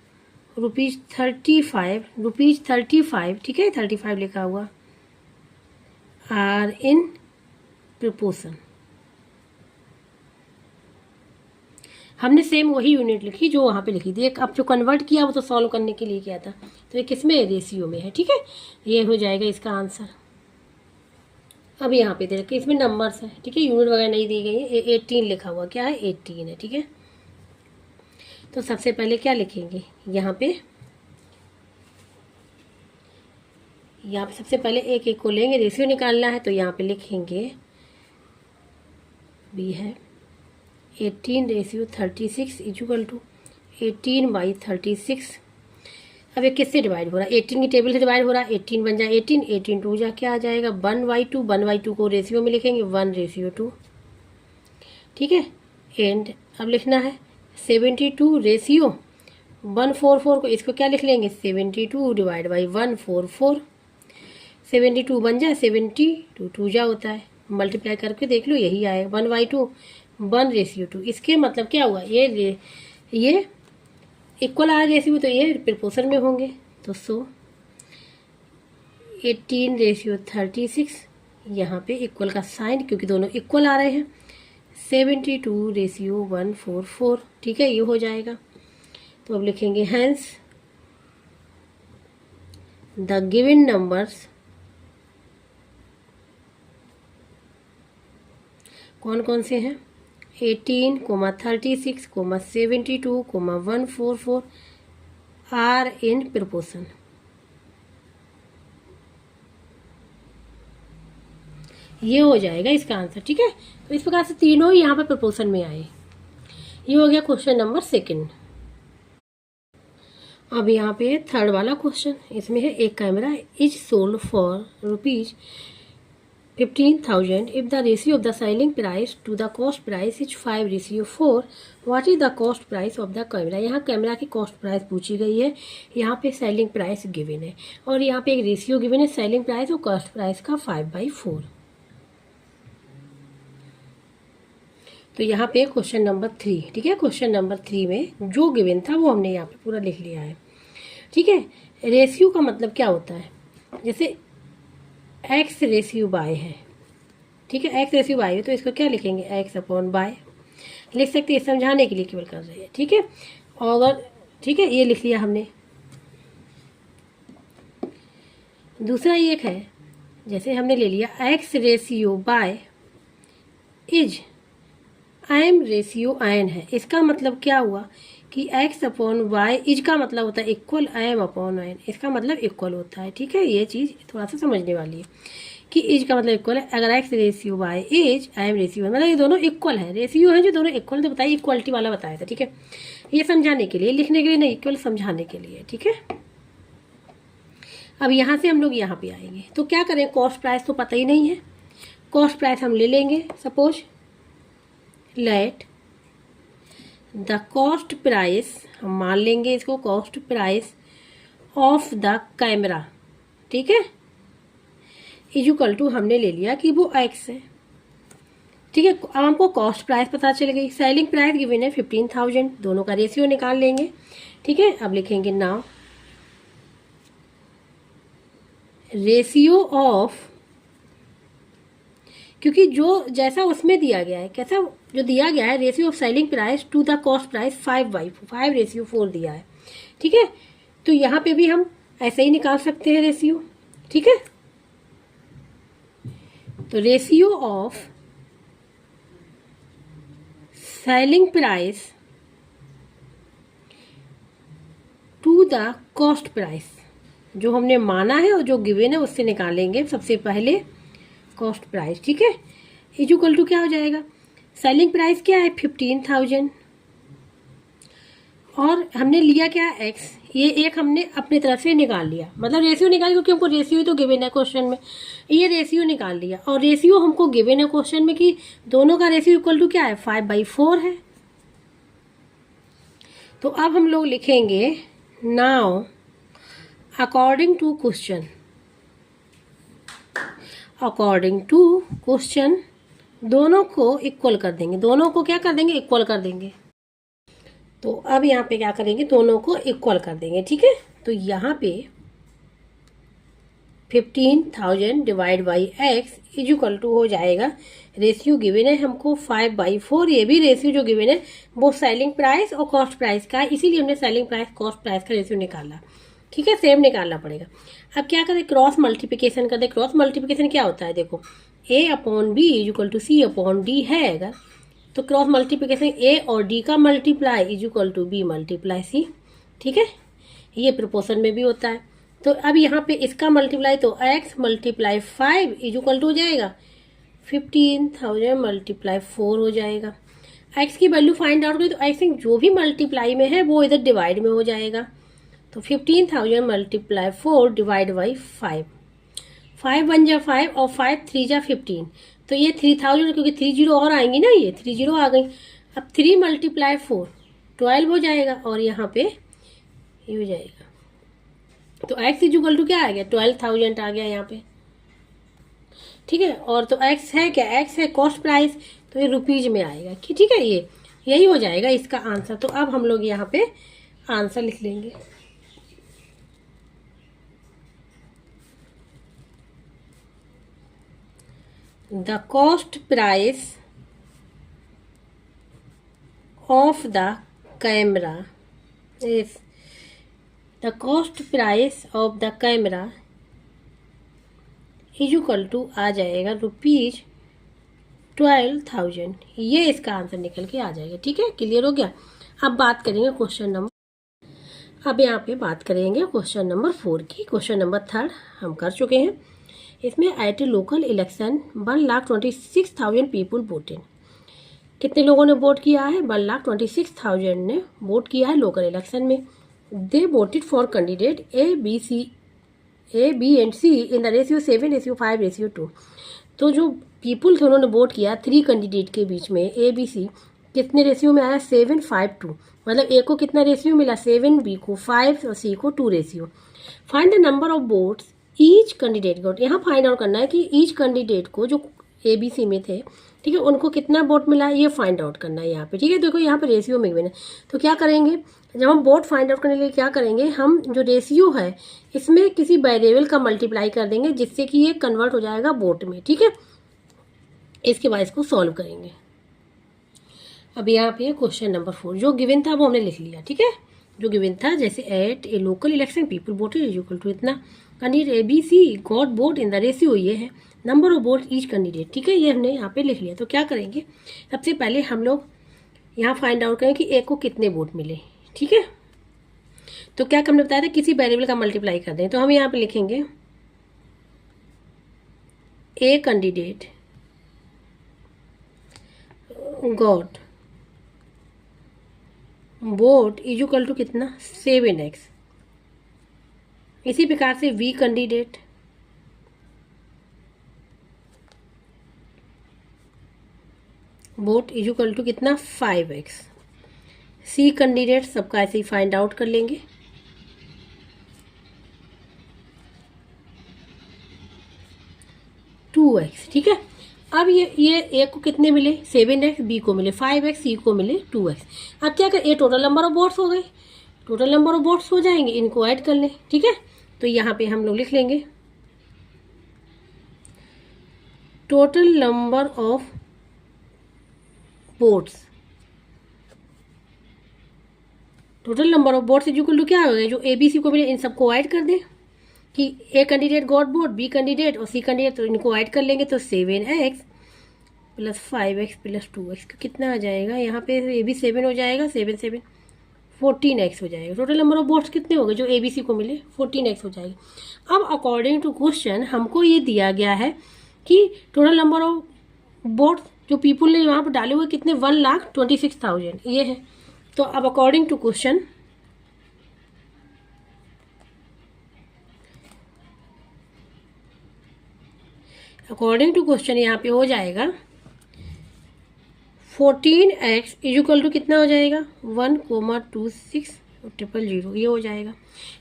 Speaker 1: ₹35 ठीक है 35 लिखा हुआ आर इन प्रोपोर्शन। हमने सेम वही यूनिट लिखी जो वहाँ पे लिखी थी, एक अब जो कन्वर्ट किया वो तो सॉल्व करने के लिए किया था, तो ये किस में रेशियो में है। ठीक है, ये हो जाएगा इसका आंसर। अब यहाँ पे देखिए इसमें नंबर्स है, ठीक है यूनिट वगैरह नहीं दी गई है, 18 लिखा हुआ क्या है 18 है। ठीक है, तो सबसे पहले क्या लिखेंगे यहाँ पे सबसे पहले एक एक को लेंगे, रेशियो निकालना है तो यहाँ पे लिखेंगे बी है 18 रेशियो 36 इक्वल टू 18/36। अब ये किससे डिवाइड हो रहा है 18 की टेबल से डिवाइड हो रहा है, 18 बन जाए 18, 18 टू जा क्या आ जाएगा 1/2, 1/2 को रेशियो में लिखेंगे 1:2। ठीक है, एंड अब लिखना है 72 रेशियो 144 को इसको क्या लिख लेंगे 72 डिवाइड बाई 144। 72 बन जाए 72 टू जा होता है, मल्टीप्लाई करके देख लो यही आएगा 1/2 1:2। इसके मतलब क्या हुआ ये इक्वल आ रेशियो तो ये प्रोपोर्शन में होंगे, तो 18 रेशियो 36 यहाँ पे इक्वल का साइन क्योंकि दोनों इक्वल आ रहे हैं 72 रेशियो 144। ठीक है, ये हो जाएगा। तो अब लिखेंगे हैंस द गिवन नंबर्स कौन कौन से हैं 18, 36, 72, 144 आर इन प्रोपोर्शन। ये हो जाएगा इसका आंसर। ठीक है, तो इस प्रकार से तीनों ही यहाँ पर प्रोपोर्शन में आए। ये हो गया क्वेश्चन नंबर 2। अब यहाँ पे थर्ड वाला क्वेश्चन, इसमें है एक camera is sold for ₹15,000 if the ratio of the selling price to the cost price is 5:4, what is the cost price of the camera। यहाँ कैमरा की कॉस्ट प्राइस पूछी गई है, यहाँ पे सेलिंग प्राइस गिवन है और यहाँ पे एक रेशियो गिवन है सेलिंग प्राइस और कॉस्ट प्राइस का 5/4। तो यहाँ पे क्वेश्चन नंबर 3, ठीक है क्वेश्चन नंबर 3 में जो गिवन था वो हमने यहाँ पे पूरा लिख लिया है। ठीक है, रेशियो का मतलब क्या होता है, जैसे एक्स रेशियो बाय है, ठीक है एक्स रेशियो बाय है तो इसको क्या लिखेंगे x/y लिख सकते हैं, समझाने के लिए केवल कर रहे हैं। ठीक है, और ठीक है ये लिख लिया हमने। दूसरा एक है जैसे हमने ले लिया x ratio by is m ratio n है, इसका मतलब क्या हुआ कि x/y इज का मतलब होता है इक्वल m/n, इसका मतलब इक्वल होता है। ठीक है, ये चीज़ थोड़ा सा समझने वाली है कि इज का मतलब इक्वल है, अगर x ratio by is m ratio मतलब ये दोनों इक्वल है, रेशियो है जो दोनों इक्वल, तो बताइए इक्वलिटी वाला बताया था। ठीक है, ये समझाने के लिए, लिखने के लिए नहीं, केवल समझाने के लिए। ठीक है, अब यहाँ से हम लोग यहाँ पे आएंगे तो क्या करें, कॉस्ट प्राइस तो पता ही नहीं है, कॉस्ट प्राइस हम ले लेंगे। Suppose let the cost price, हम मान लेंगे इसको cost price of the camera, ठीक है इक्वल टू हमने ले लिया कि वो x है, ठीक है। अब हमको कॉस्ट प्राइस पता चल गई, सेलिंग प्राइस गिवन है 15,000, दोनों का रेशियो निकाल लेंगे। ठीक है, अब लिखेंगे नाउ रेशियो ऑफ, क्योंकि जो जैसा उसमें दिया गया है, कैसा जो दिया गया है, ratio of selling price to the cost price 5/4 दिया है। ठीक है, तो यहाँ पे भी हम ऐसे ही निकाल सकते हैं रेशियो। ठीक है, तो ratio of selling price to the cost price, जो हमने माना है और जो गिवन है उससे निकालेंगे सबसे पहले कॉस्ट प्राइस। ठीक है, इक्वल टू क्या हो जाएगा, सेलिंग प्राइस क्या है 15,000 और हमने लिया क्या एक्स, ये एक हमने अपनी तरफ से निकाल लिया, मतलब रेशियो निकाल, क्योंकि हमको रेशियो तो गिवन है क्वेश्चन में, ये रेशियो निकाल लिया। और रेशियो हमको गिवन है क्वेश्चन में कि दोनों का रेशियो इक्वल टू क्या है 5/4 है। तो अब हम लोग लिखेंगे now according to question, according to question दोनों को इक्वल कर देंगे, दोनों को क्या कर देंगे, इक्वल कर देंगे। तो अब यहाँ पे क्या करेंगे, दोनों को इक्वल कर देंगे। ठीक है, तो यहाँ पे 15,000 divide by X is equal to हो जाएगा, रेशियो गिवन है हमको 5/4, ये भी रेशियो जो गिवन है वो सेलिंग प्राइस और कॉस्ट प्राइस का, इसीलिए हमने सेलिंग प्राइस कॉस्ट प्राइस का रेशियो निकाला। ठीक है, सेम निकालना पड़ेगा। अब क्या करें, क्रॉस मल्टीप्लिकेशन कर दे। क्रॉस मल्टीप्लिकेशन क्या होता है, देखो A/B is equal to C/D है अगर, तो क्रॉस मल्टीप्लिकेशन A और D का multiply is equal to B multiply C। ठीक है, ये प्रोपोर्शन में भी होता है। तो अब यहाँ पे इसका मल्टीप्लाई, तो x multiply 5 is equal to हो जाएगा 15,000 मल्टीप्लाई 4 हो जाएगा। x की वैल्यू फाइंड आउट करें तो x जो भी मल्टीप्लाई में है वो इधर डिवाइड में हो जाएगा, तो 15,000 मल्टीप्लाई 4 डिवाइड बाई 5, 5 1 जा 5 और 5 3 जा 15, तो ये 3,000, क्योंकि 3 जीरो और आएंगी ना, ये 3 जीरो आ गई। अब 3 मल्टीप्लाई 4 12 हो जाएगा और यहाँ पे ये हो जाएगा, तो x इज इक्वल टू क्या आ गया 12,000 आ गया यहाँ पे। ठीक है, और तो x है क्या, x है कॉस्ट प्राइस, तो ये रुपीज में आएगा कि ठीक है, ये यही हो जाएगा इसका आंसर। तो अब हम लोग यहाँ पे आंसर लिख लेंगे, the cost price of the camera is, the cost price of the camera is equal to आ जाएगा रुपीज 12,000, ये इसका आंसर निकल के आ जाएगा। ठीक है, क्लियर हो गया। अब बात करेंगे क्वेश्चन नंबर, अब यहाँ पे बात करेंगे क्वेश्चन नंबर 4 की। क्वेश्चन नंबर 3 हम कर चुके हैं। इसमें at a local election 1,26,000 people voted, कितने लोगों ने वोट किया है, 1,26,000 ने वोट किया है लोकल इलेक्शन में। दे voted for candidate A, B and C in the ratio 7:5:2। तो जो पीपुल थे उन्होंने वोट किया 3 कैंडिडेट के बीच में A, B, C, कितने रेशियो में आया 7:5:2, मतलब A को कितना रेशियो मिला 7, B को 5 और C को 2 ratio. Find the number of votes each candidate got, यहाँ फाइंड आउट करना है कि ईच कैंडिडेट को जो ABC में थे, ठीक है, उनको कितना वोट मिला ये फाइंड आउट करना है यहाँ पे। ठीक है, देखो यहाँ पे रेशियो में गिवन है, तो क्या करेंगे, जब हम वोट फाइंड आउट करने के लिए क्या करेंगे, हम जो रेशियो है इसमें किसी वेरिएबल का मल्टीप्लाई कर देंगे जिससे कि ये कन्वर्ट हो जाएगा वोट में। ठीक है, इसके बाद इसको सॉल्व करेंगे। अब यहाँ पे क्वेश्चन नंबर 4 जो गिवन था वो हमने लिख लिया। ठीक है, जो गिवन था, जैसे at a local election people voted is equal to इतना, candidate ABC got vote in the ratio, ये है number of vote each candidate. ठीक है, ये हमने यहाँ पे लिख लिया। तो क्या करेंगे, सबसे पहले हम लोग यहाँ फाइंड आउट करें कि A को कितने वोट मिले। ठीक है, तो क्या हमने बताया था किसी वेरिएबल का मल्टीप्लाई कर दें, तो हम यहाँ पे लिखेंगे A candidate got vote is equal to कितना 7x। इसी प्रकार से V candidate vote is equal to कितना 5x। C कैंडिडेट सबका ऐसे ही फाइंड आउट कर लेंगे, टू एक्स। ठीक है, अब ये ए को कितने मिले 7x, बी को मिले 5x, सी को मिले 2x। अब क्या करें, ये टोटल नंबर ऑफ बोट्स हो गए, टोटल नंबर ऑफ बोट्स हो जाएंगे, इनको ऐड कर लें। ठीक है, तो यहाँ पे हम लोग लिख लेंगे total number of votes, total number of votes equal to क्या होगा, जो ए बी सी को मिले इन सबको ऐड कर दें कि A candidate got vote, B candidate और सी कैंडिडेट, तो इनको ऐड कर लेंगे तो 7x plus 5x plus 2x का कितना आ जाएगा, यहाँ पे ए भी 7 हो जाएगा, 7 7 14x हो जाएगा। टोटल नंबर ऑफ बोट्स कितने हो गए जो ए बी सी को मिले, 14x हो जाएगा। अब अकॉर्डिंग टू क्वेश्चन हमको ये दिया गया है कि टोटल नंबर ऑफ बोट्स जो पीपल ने वहाँ पर डाले हुए कितने 1,26,000 ये है। तो अब अकॉर्डिंग टू क्वेश्चन यहाँ पे हो जाएगा 14x इक्वल टू कितना हो जाएगा 1,26,000 ये हो जाएगा।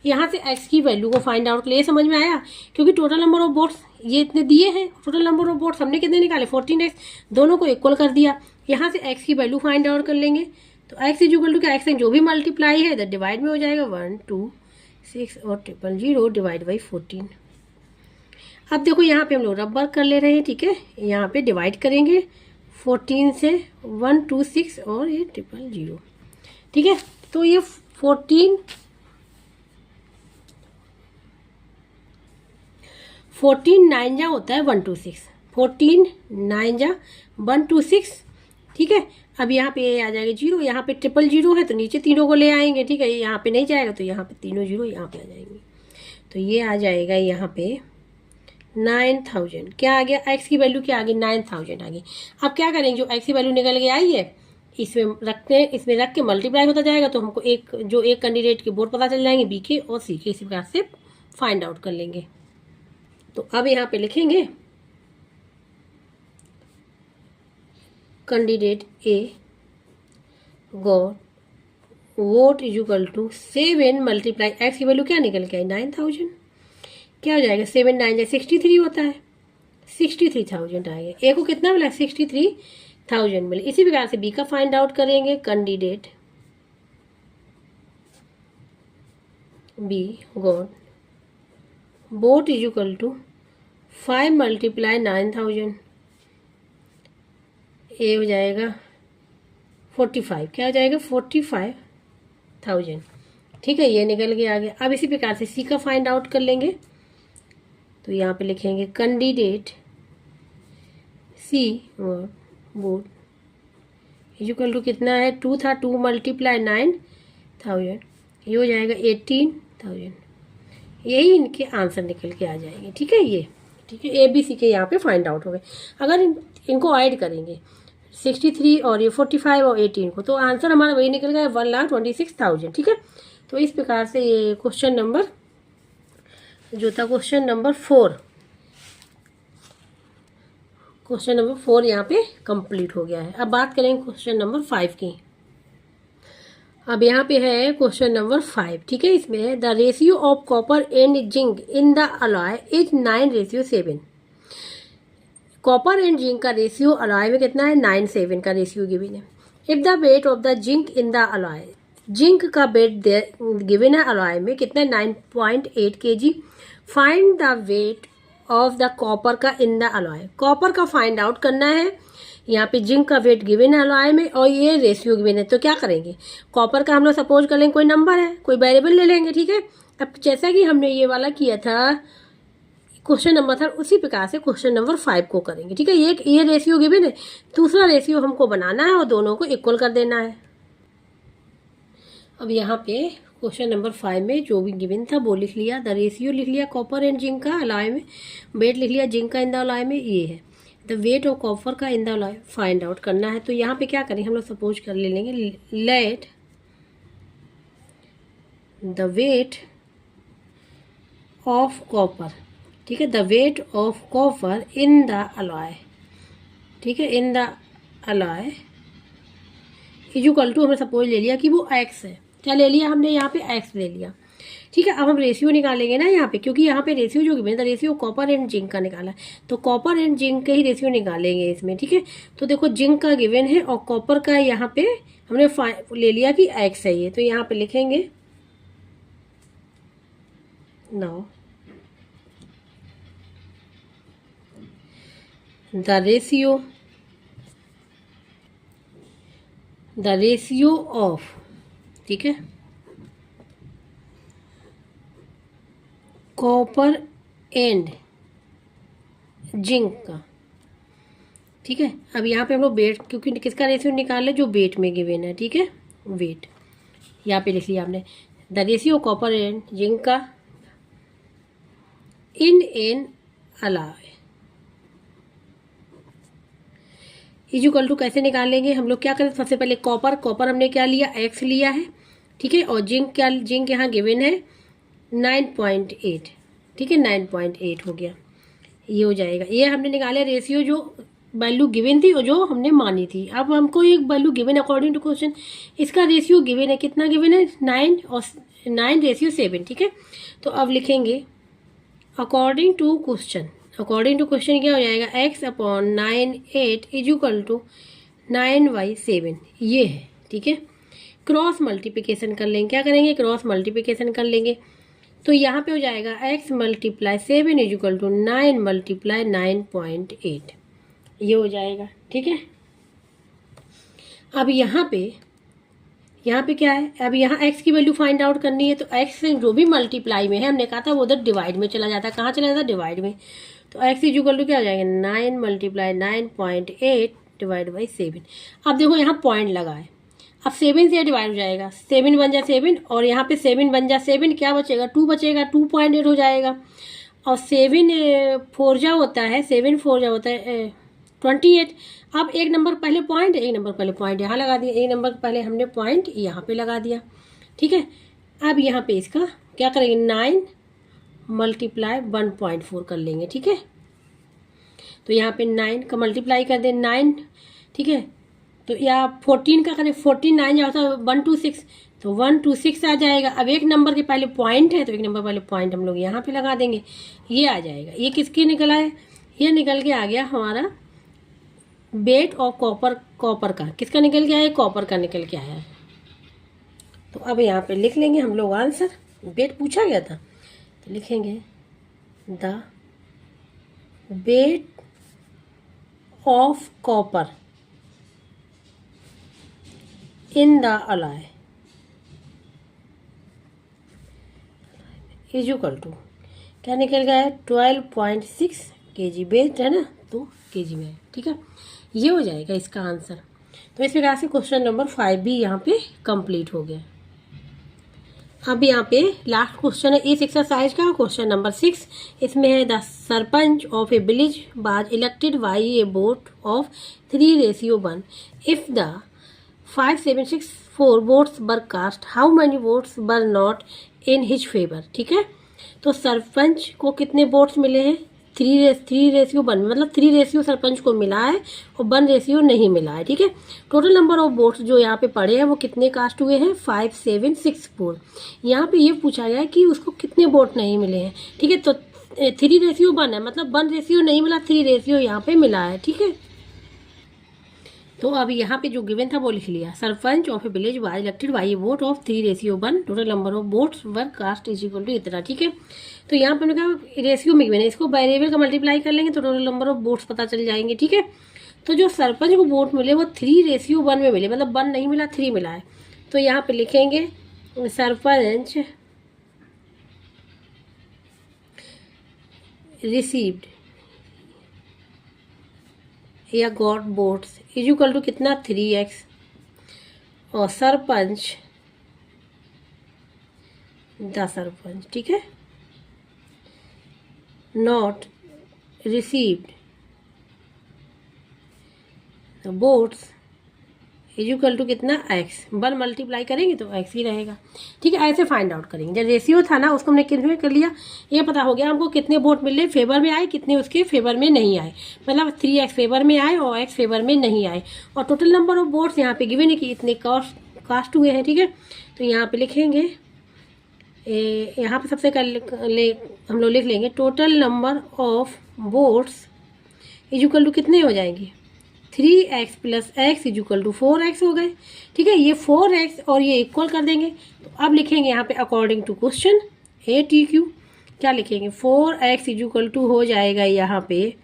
Speaker 1: यहाँ से x की वैल्यू को फाइंड आउट कर लिए, समझ में आया, क्योंकि टोटल नंबर ऑफ बोट्स ये इतने दिए हैं, टोटल नंबर ऑफ बोट्स हमने कितने निकाले 14x, दोनों को इक्वल कर दिया। यहाँ से x की वैल्यू फाइंड आउट कर लेंगे, तो x इक्वल टू क्या, x जो भी मल्टीप्लाई है इधर डिवाइड में हो जाएगा 126 और 000 डिवाइड बाई 14। अब देखो यहाँ पे हम लोग रब वर्क कर ले रहे हैं, ठीक है, यहाँ पे डिवाइड करेंगे 14 से 126 और ये 000, ठीक है। तो ये 14 9 जा होता है 126, 14 9 जा 126, ठीक है। अब यहाँ पे आ जाएगा 0, यहाँ पे 000 है तो नीचे तीनों को ले आएंगे, ठीक है, यहाँ पे नहीं जाएगा तो यहाँ पे तीनों 0 यहाँ पे आ जाएंगे, तो ये आ जाएगा यहाँ पे 9,000। क्या आ गया, x की वैल्यू क्या आ गई 9,000 आ गई। अब क्या करेंगे, जो x की वैल्यू निकल के आई है इसमें रख के मल्टीप्लाई होता जाएगा, तो हमको एक कैंडिडेट के बोर्ड पता चल जाएंगे, बी के और सी के, इसी प्रकार से फाइंड आउट कर लेंगे। तो अब यहाँ पे लिखेंगे candidate A got vote equal to 7 multiply x की वैल्यू क्या निकल के आई 9,000, क्या हो जाएगा 7 9 जा 63 होता है, 63,000 आएगा। ए को कितना मिला 63,000 मिले। इसी प्रकार से बी का फाइंड आउट करेंगे, candidate B got vote equal to 5 multiply 9,000, ए हो जाएगा 45, क्या हो जाएगा 45,000, ठीक है, ये निकल के आ गया। अब इसी प्रकार से सी का फाइंड आउट कर लेंगे, तो यहाँ पे लिखेंगे कैंडिडेट सी और बोट इक्वल टू कितना है 2 था, 2 मल्टीप्लाई 9,000, ये हो जाएगा 18,000। यही इनके आंसर निकल के आ जाएंगे, ठीक है, ये ठीक है, ए बी सी के यहाँ पे फाइंड आउट हो गए। अगर इनको ऐड करेंगे 63 और ये 45 और 18 को, तो आंसर हमारा वही निकल गया 1,26,000, ठीक है। तो इस प्रकार से ये क्वेश्चन नंबर जो था क्वेश्चन नंबर 4 यहाँ पे कंप्लीट हो गया है। अब बात करेंगे क्वेश्चन नंबर 5 की। अब यहाँ पे है क्वेश्चन नंबर 5, ठीक है, इसमें है the ratio of copper and zinc in the alloy is 9:7। Copper and zinc का रेशियो अलॉय में कितना है 9:7 का रेशियो गिवन है। If the weight of the zinc in the alloy, zinc का वेट गिवन है अलॉय में कितना है 9.8 kg। Find the weight of the copper का इन द अलॉय, कॉपर का फाइंड आउट करना है। यहाँ पे जिंक का वेट गिवन है अलॉय में और ये रेशियो गिवन है, तो क्या करेंगे, कॉपर का हम लोग सपोज कर लेंगे कोई नंबर है, कोई वेरिएबल ले लेंगे, ठीक है। अब जैसा कि हमने ये वाला किया था क्वेश्चन नंबर था, उसी प्रकार से क्वेश्चन नंबर 5 को करेंगे, ठीक है। ये रेशियो गिवन है, दूसरा रेशियो हमको बनाना है और दोनों को इक्वल कर देना है। अब यहाँ पे क्वेश्चन नंबर 5 में जो भी गिवन था वो लिख लिया, द रेशियो लिख लिया कॉपर एंड जिंक का अलॉय में, वेट लिख लिया जिंक का इन द अलॉय में, ये है द वेट ऑफ कॉपर का इन द अलॉय फाइंड आउट करना है। तो यहाँ पे क्या करेंगे, हम लोग सपोज कर ले लेंगे let the weight of copper, ठीक है, the weight of copper in the alloy, ठीक है, in the alloy equal to हमने सपोज ले लिया कि वो x है, क्या ले लिया हमने यहाँ पे x ले लिया, ठीक है। अब हम रेशियो निकालेंगे ना यहाँ पे, क्योंकि यहाँ पे रेशियो जो गिवन था रेशियो कॉपर एंड जिंक का निकाला है, तो कॉपर एंड जिंक का ही रेशियो निकालेंगे इसमें। ठीक है, तो देखो जिंक का गिवन है और कॉपर का यहाँ पे हमने ले लिया कि x है ये, तो यहाँ पे लिखेंगे नाउ द रेशियो ऑफ, ठीक है, कॉपर एंड जिंक का। ठीक है, अब यहाँ पे हम लोग वेट, क्योंकि किसका रेशियो निकाल ले, जो वेट में गिवन है। ठीक है, वेट यहाँ पे लिख लिया हमने, the ratio copper and zinc का in an alloy equal to कैसे निकालेंगे हम लोग, क्या करें, सबसे पहले कॉपर हमने क्या लिया, x लिया है। ठीक है, और जिंक यहाँ गिवन है 9.8। ठीक है, 9.8 हो गया, ये हो जाएगा। ये हमने निकाले रेशियो जो वैल्यू गिवन थी और जो हमने मानी थी। अब हमको एक value given according to question, इसका रेशियो गिवन है, कितना गिवन है, 9 और 9:7। ठीक है, तो अब लिखेंगे अकॉर्डिंग टू क्वेश्चन क्या हो जाएगा, x/9/8 इक्वल टू 9/7 ये है। ठीक है, क्रॉस मल्टीप्लिकेशन कर लेंगे, क्या करेंगे, क्रॉस मल्टीप्लिकेशन कर लेंगे, तो यहाँ पे हो जाएगा x × 7 इक्वल टू 9 × 9.8 ये हो जाएगा। ठीक है, अब यहाँ पे क्या है, अब यहाँ x की वैल्यू फाइंड आउट करनी है, तो x जो भी मल्टीप्लाई में है, हमने कहा था वो उधर डिवाइड में चला जाता है, कहाँ चला जाता है, डिवाइड में। तो x इक्वल टू क्या हो जाएगा, 9 × 9.8 डिवाइड बाई 7। अब देखो यहाँ पॉइंट लगा है, अब 7 से डिवाइड हो जाएगा, 7 बन जा 7 और यहाँ पे 7 बन जा 7, क्या बचेगा, 2 बचेगा, 2.8 हो जाएगा। और 7 4 जा होता है, 7 4 जा होता है 28। अब एक नंबर पहले पॉइंट यहाँ लगा दिया, एक नंबर पहले हमने पॉइंट यहाँ पे लगा दिया। ठीक है, अब यहाँ पे इसका क्या करेंगे, 9 × 1.4 कर लेंगे। ठीक है, तो यहाँ पे 9 का मल्टीप्लाई कर दें 9। ठीक है, तो या 14 का करें, 14 9 जाता है 126, तो 126 आ जाएगा। अब एक नंबर के पहले पॉइंट है, तो एक नंबर पहले पॉइंट हम लोग यहाँ पे लगा देंगे, ये आ जाएगा। ये किसके निकला है, ये निकल के आ गया हमारा वेट ऑफ कॉपर का, किसका निकल के आया, कॉपर का निकल के आया है। तो अब यहाँ पे लिख लेंगे हम लोग आंसर, वेट पूछा गया था, तो लिखेंगे the weight of copper in the alloy is equal to, क्या निकल गया है, 12.6 kg। वेट है ना, तो kg में है। ठीक है, ये हो जाएगा इसका आंसर। तो इस प्रकार से क्वेश्चन नंबर 5 भी यहाँ पे कंप्लीट हो गया। अब यहाँ पे लास्ट क्वेश्चन है इस एक्सरसाइज का, क्वेश्चन नंबर 6। इसमें है the sarpanch of a village was elected by a vote of 3:1। If the 5764 votes were cast, how many votes were not in his favour. ठीक है, तो सरपंच को कितने वोट्स मिले हैं, 3:1, मतलब 3 सरपंच को मिला है और 1 नहीं मिला है। ठीक है, टोटल नंबर ऑफ वोट्स जो यहाँ पे पड़े हैं वो कितने कास्ट हुए हैं, 5764। यहाँ पे ये पूछा गया है कि उसको कितने वोट नहीं मिले हैं। ठीक है, तो 3:1 है, मतलब 1 नहीं मिला, 3 यहाँ पे मिला है। ठीक है, तो अब यहाँ पे जो गिवन था वो लिख लिया, sarpanch of a village was elected by a vote of 3:1, total number of votes were cast is equal to इतना। ठीक है, तो यहाँ पे हमने कहा रेशियो में गिवन है, इसको वेरिएबल का मल्टीप्लाई कर लेंगे तो टोटल नंबर ऑफ वोट्स पता चल जाएंगे। ठीक है, तो जो सरपंच को वोट मिले वो 3:1 में मिले, मतलब 1 नहीं मिला, 3 मिला है। तो यहाँ पे लिखेंगे सरपंच रिसीव्ड या got votes is equal to कितना, 3x, और सरपंच द सरपंच, ठीक है, not received votes is equal to कितना, x। 1 मल्टीप्लाई करेंगे तो x ही रहेगा। ठीक है, ऐसे फाइंड आउट करेंगे। जब रेशियो था ना उसको हमने कितने कर लिया, ये पता हो गया हमको कितने वोट मिले, फेवर में आए, कितने उसके फेवर में नहीं आए, मतलब 3x फेवर में आए और x फेवर में नहीं आए। और टोटल नंबर ऑफ वोट्स यहाँ पे गिवन है कि इतने कास्ट हुए हैं। ठीक है, तो यहाँ पे लिखेंगे यहाँ पे सबसे हम लोग लिख लेंगे total number of votes is equal to कितने हो जाएंगे 3x plus X is equal to 4x हो गए। ठीक है, ये 4x और ये इक्वल कर देंगे। तो अब लिखेंगे यहाँ पे अकॉर्डिंग टू क्वेश्चन ATQ क्या लिखेंगे 4x इज इक्वल टू हो जाएगा यहाँ पे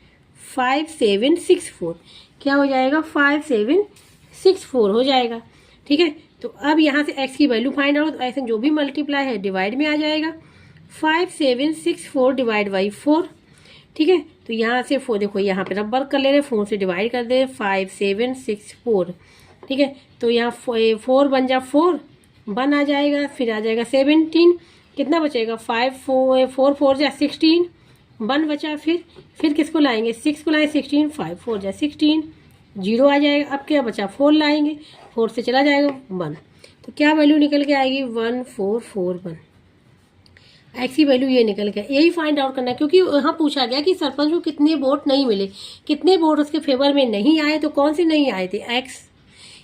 Speaker 1: 5764। क्या हो जाएगा 5764 हो जाएगा। ठीक है, तो अब यहाँ से x की वैल्यू फाइंड आउट, तो ऐसे जो भी मल्टीप्लाई है डिवाइड में आ जाएगा 5764 डिवाइड बाई 4। ठीक है, तो यहाँ से 4 देखो यहाँ पे रबर कर ले रहे 4 से डिवाइड कर दे 5764। ठीक है, तो यहाँ 4 बन जा 4 1 आ जाएगा, फिर आ जाएगा 17, कितना बचेगा 4 4 जा 16 1 बचा, फिर किसको लाएंगे 6 को लाएंगे 16 5 4 जा 16 0 आ जाएगा। अब क्या बचा 4 लाएंगे 4 से चला जाएगा 1, तो क्या वैल्यू निकल के आएगी 1441। एक्स की वैल्यू ये निकल गया। यही फाइंड आउट करना है क्योंकि यहाँ पूछा गया कि सरपंच को कितने वोट नहीं मिले, कितने वोट उसके फेवर में नहीं आए, तो कौन से नहीं आए थे एक्स,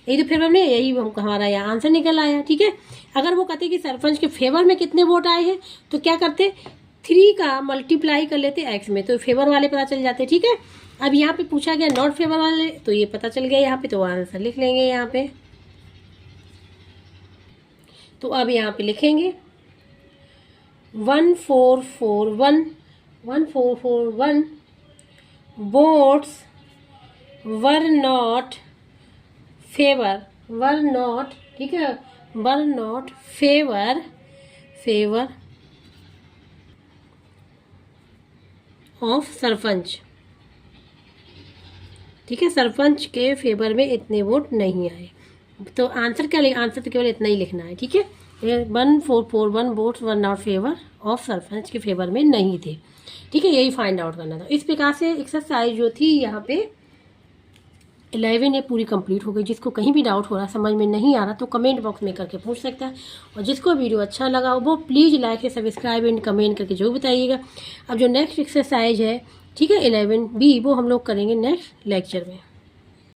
Speaker 1: यही तो फेवर में, यही हमारा यहाँ आंसर निकल आया। ठीक है, अगर वो कहते कि सरपंच के फेवर में कितने वोट आए हैं तो क्या करते 3 का मल्टीप्लाई कर लेते एक्स में, तो फेवर वाले पता चल जाते। ठीक है, अब यहाँ पे पूछा गया नॉट फेवर वाले, तो ये पता चल गया यहाँ पे, तो आंसर लिख लेंगे यहाँ पे। तो अब यहाँ पे लिखेंगे 1441 votes were not favor, ठीक है, were not favor of sarpanch. ठीक है, सरपंच के फेवर में इतने वोट नहीं आए, तो आंसर क्या लिखा, आंसर तो केवल इतना ही लिखना है। ठीक है, 1441 votes were not favour of sarpanch के फेवर में नहीं थे। ठीक है, यही फाइंड आउट करना था। इस प्रकार से एक्सरसाइज जो थी यहाँ पे 11 ये पूरी कंप्लीट हो गई। जिसको कहीं भी डाउट हो रहा, समझ में नहीं आ रहा, तो कमेंट बॉक्स में करके पूछ सकता है, और जिसको वीडियो अच्छा लगा वो प्लीज़ लाइक से सब्सक्राइब एंड कमेंट करके जो बताइएगा। अब जो नेक्स्ट एक्सरसाइज है, ठीक है 11B, वो हम लोग करेंगे नेक्स्ट लेक्चर में।